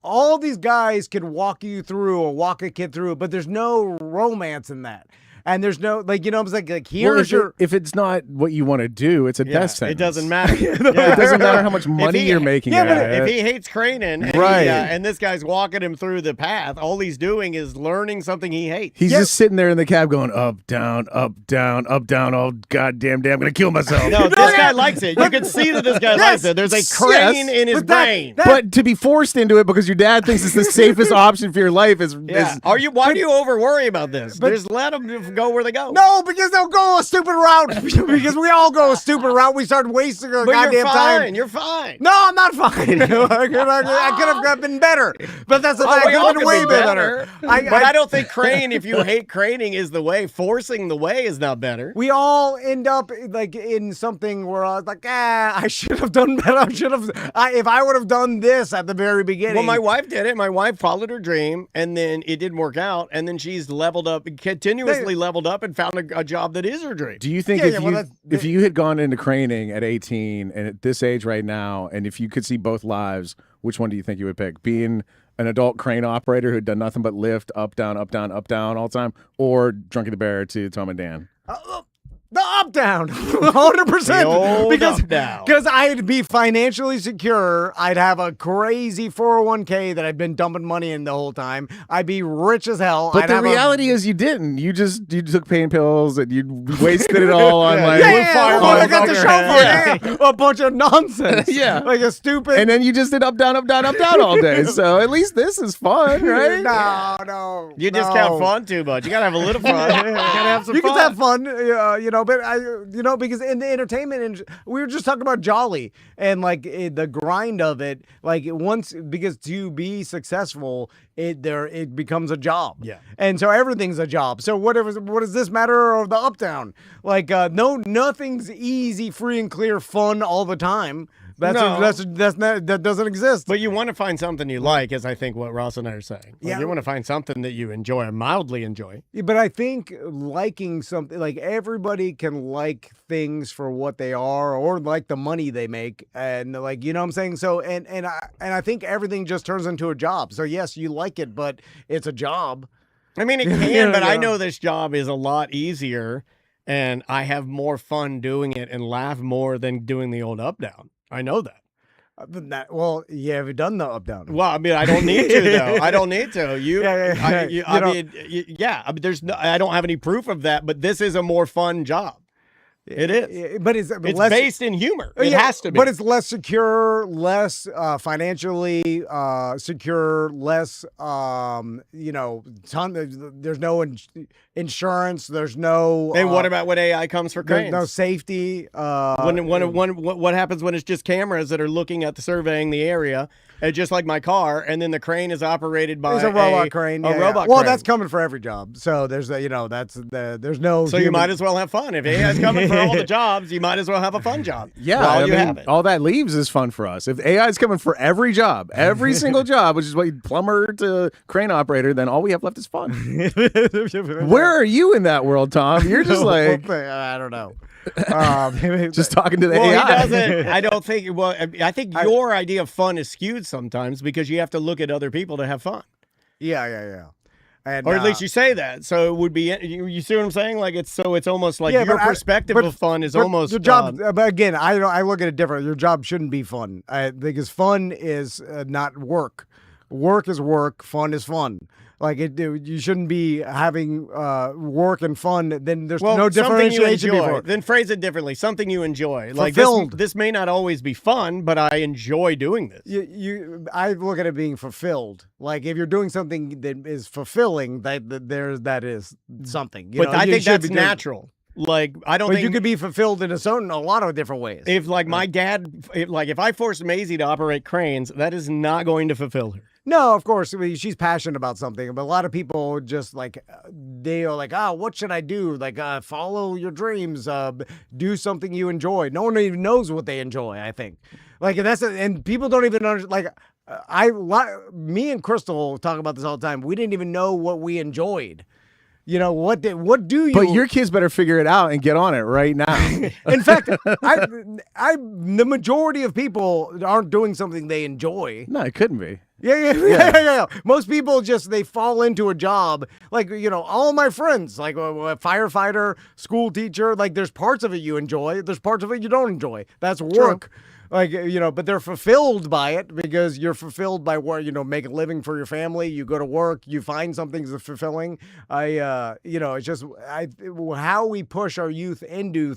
All these guys can walk you through or walk a kid through, but there's no romance in that. And there's no you know what I'm saying? Here's if it's not what you want to do, it's a death sentence. It doesn't matter. It doesn't matter how much money you're making. Yeah, but at If it. he hates craning, and Right. and this guy's walking him through the path, all he's doing is learning something he hates. He's just sitting there in the cab going up, down, up, down, up, down. Oh, goddamn day, I'm going to kill myself. No, this guy likes it. You can see that this guy likes it. There's a crane in his but that- brain. But to be forced into it because your dad thinks it's the safest option for your life is Yeah. Why do you over worry about this? Just let them go where they go. no, because they'll go a stupid route. Because we all go a stupid route. We start wasting our but goddamn you're fine. time. You're fine. No, I'm not fine. I could have been better. But that's the thing. I we all could have been can way be better. But I don't think crane, if you hate craning, is the way. Forcing the way is not better. We all end up in something where I was like, I should have done better. If I would have done this at the very beginning. Well, my wife did it. My wife followed her dream, and then it didn't work out, and then she's leveled up, continuously leveled up, and found a job that is her dream. Do you think if you had gone into craning at 18 and at this age right now, and if you could see both lives, which one do you think you would pick? Being an adult crane operator who'd done nothing but lift up, down, up, down, up, down all the time, or Drunky the Bear to Tom and Dan? The up down, 100%. The old Because up down. I'd be financially secure. I'd have a crazy 401k that I've been dumping money in the whole time. I'd be rich as hell. But I'd the have reality is you didn't. You took pain pills and you wasted it all on like I got the show for yeah. a bunch of nonsense. Yeah. Like a stupid. And then you just did up, down, up, down, up, down all day. So at least this is fun, right? No. You discount fun too much. You gotta have a little fun. You gotta have some You fun. can have fun, but because in the entertainment, we were just talking about Jolly and like the grind of it. Like because to be successful, it becomes a job. Yeah. And so everything's a job. So what does this matter of the up down? Like nothing's easy, free and clear, fun all the time. That doesn't exist. But you want to find something you like, is I think what Ross and I are saying. Like, Yeah. You want to find something that you enjoy, or mildly enjoy. Yeah, but I think liking something, like everybody can like things for what they are or like the money they make, and like, you know what I'm saying? So and I think everything just turns into a job. So yes, you like it, but it's a job. I mean, it can, but I Yeah. know this job is a lot easier, and I have more fun doing it and laugh more than doing the old up down. I know that. Well, you have done the up down. Well, I mean, I don't need to though. I don't need to. Yeah. There's no. I don't have any proof of that, but this is a more fun job. It is. But it's It's based in humor. It has to be. But it's less secure, less financially secure, less, there's no insurance, there's no. And what about when AI comes for there's cranes? no safety. What happens when it's just cameras that are looking at the surveying the area, just like my car, and then the crane is operated by There's a robot crane. A robot Well, crane. that's coming for every job. So there's there's no. So you might as well have fun. If AI is coming for all the jobs, you might as well have a fun job. Yeah, while I you mean, have it. all that leaves is fun for us. If AI is coming for every job, every single job, which is what plumber to crane operator, then all we have left is fun. Where are you in that world, Tom? You're just like I don't know. just talking to the Well, AI. he doesn't. I don't think. Well, I think your idea of fun is skewed sometimes because you have to look at other people to have fun, Yeah. And, or at least you say that. So it would be. You see what I'm saying? Like it's almost like Yeah, your but perspective of fun is but almost your job. But again, I look at it different. Your job shouldn't be fun because fun is not work. Work is work. Fun is fun. Like you shouldn't be having work and fun. Then there's no something you differentiation enjoy. before. Then phrase it differently. Something you enjoy. Like Fulfilled. this may not always be fun, but I enjoy doing this. I look at it being fulfilled. Like if you're doing something that is fulfilling, that is something. But I think that's natural. Like I don't But think you could be fulfilled in a lot of different ways. if like my dad, if I forced Maisie to operate cranes, that is not going to fulfill her. No, of course. I mean, she's passionate about something, but a lot of people just like they are like, what should I do? Like, follow your dreams, do something you enjoy. No one even knows what they enjoy. I think, like and people don't even understand. Like, me and Crystal talk about this all the time. We didn't even know what we enjoyed. You know what do you? But your kids better figure it out and get on it right now. In fact, the majority of people aren't doing something they enjoy. No, it couldn't be. Yeah. Most people they fall into a job. Like, all my friends, like a firefighter, school teacher, like there's parts of it you enjoy. There's parts of it you don't enjoy. That's work. Like, but they're fulfilled by it because you're fulfilled by where, make a living for your family. You go to work, you find something that's fulfilling. It's just how we push our youth into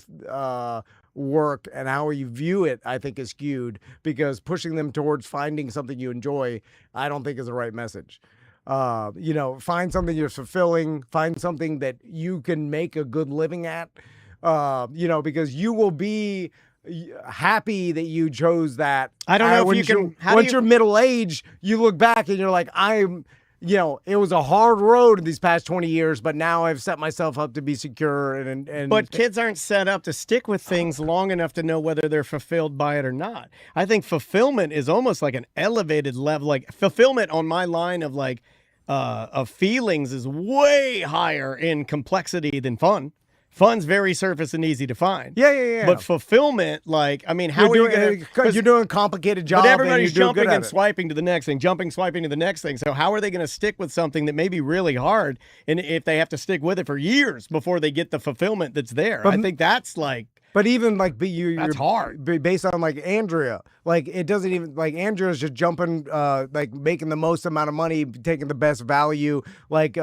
work and how you view it, I think is skewed because pushing them towards finding something you enjoy, I don't think is the right message. Find something you're fulfilling, find something that you can make a good living at, because you will be happy that you chose that. I don't know if you can. Once you're middle age, you look back and you're like, it was a hard road these past 20 years, but now I've set myself up to be secure. But kids aren't set up to stick with things long enough to know whether they're fulfilled by it or not. I think fulfillment is almost like an elevated level. Like fulfillment on my line of feelings is way higher in complexity than fun. Fun's very surface and easy to find. Yeah. But fulfillment, like, I mean, how are you going to... You're doing a complicated job. But everybody's and you're doing jumping good at and it. swiping to the next thing, jumping, swiping to the next thing. So how are they going to stick with something that may be really hard, and if they have to stick with it for years before they get the fulfillment that's there? But- I think that's like... But even like you're That's hard. based on like Andrea, like it doesn't even like Andrea's just jumping, like making the most amount of money, taking the best value, like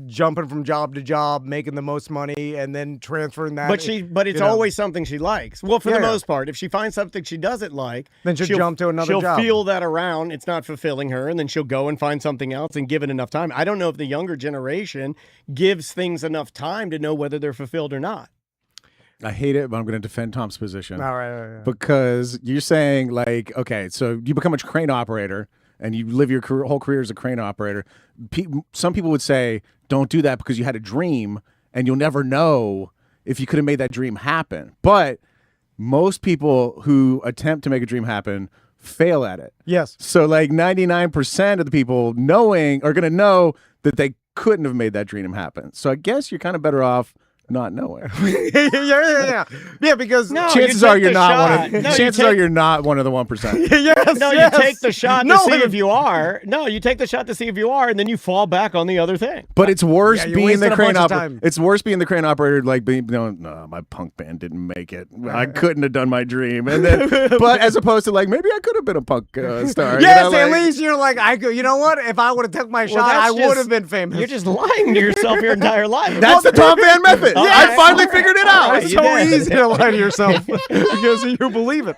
jumping from job to job, making the most money, and then transferring that. But it's you know. always something she likes. Well, for the Yeah. most part, if she finds something she doesn't like, Then she'll jump to another she'll job. feel that around. It's not fulfilling her, and then she'll go and find something else and give it enough time. I don't know if the younger generation gives things enough time to know whether they're fulfilled or not. I hate it, but I'm going to defend Tom's position. All right. Because you're saying, like, okay, so you become a crane operator and you live your whole career as a crane operator. Some people would say, don't do that because you had a dream and you'll never know if you could have made that dream happen. But most people who attempt to make a dream happen fail at it. Yes. So, like, 99% of the people knowing are going to know that they couldn't have made that dream happen. So I guess you're kind of better off not knowing. Yeah, because No, Chances you are take you're the not shot. one of, No, you chances take- are you're not one of the 1%. yes, No, yes. you take the shot to No, see if you are. No, you take the shot to see if you are, and then you fall back on the other thing. But it's worse Yeah, you're being wasting the a crane bunch of operator. time. It's worse being the crane operator, like being, no, my punk band didn't make it. I couldn't have done my dream. And then, but as opposed to like, maybe I could have been a punk star. Yes, you know, at like- least you're like, I could. You know what? If I would have took my shot, that's I would just- have been famous. You're just lying to yourself your entire life. That's the Tom Van method. Yeah, I finally figured it out. Right, It's you so did. easy to lie to yourself because you believe it.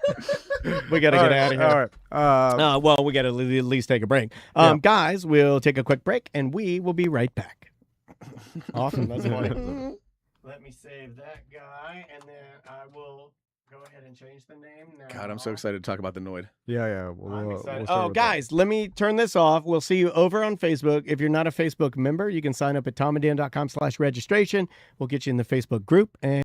We got to get out of here. All right. Well, we got to at least take a break. Guys, we'll take a quick break, and we will be right back. Awesome. That's funny. Let me save that guy, and then I will go ahead and change the name now. God, I'm so excited to talk about the Noid. Yeah. I'm excited. Guys, let me turn this off. We'll see you over on Facebook. If you're not a Facebook member, you can sign up at tomandan.com/registration. We'll get you in the Facebook group, and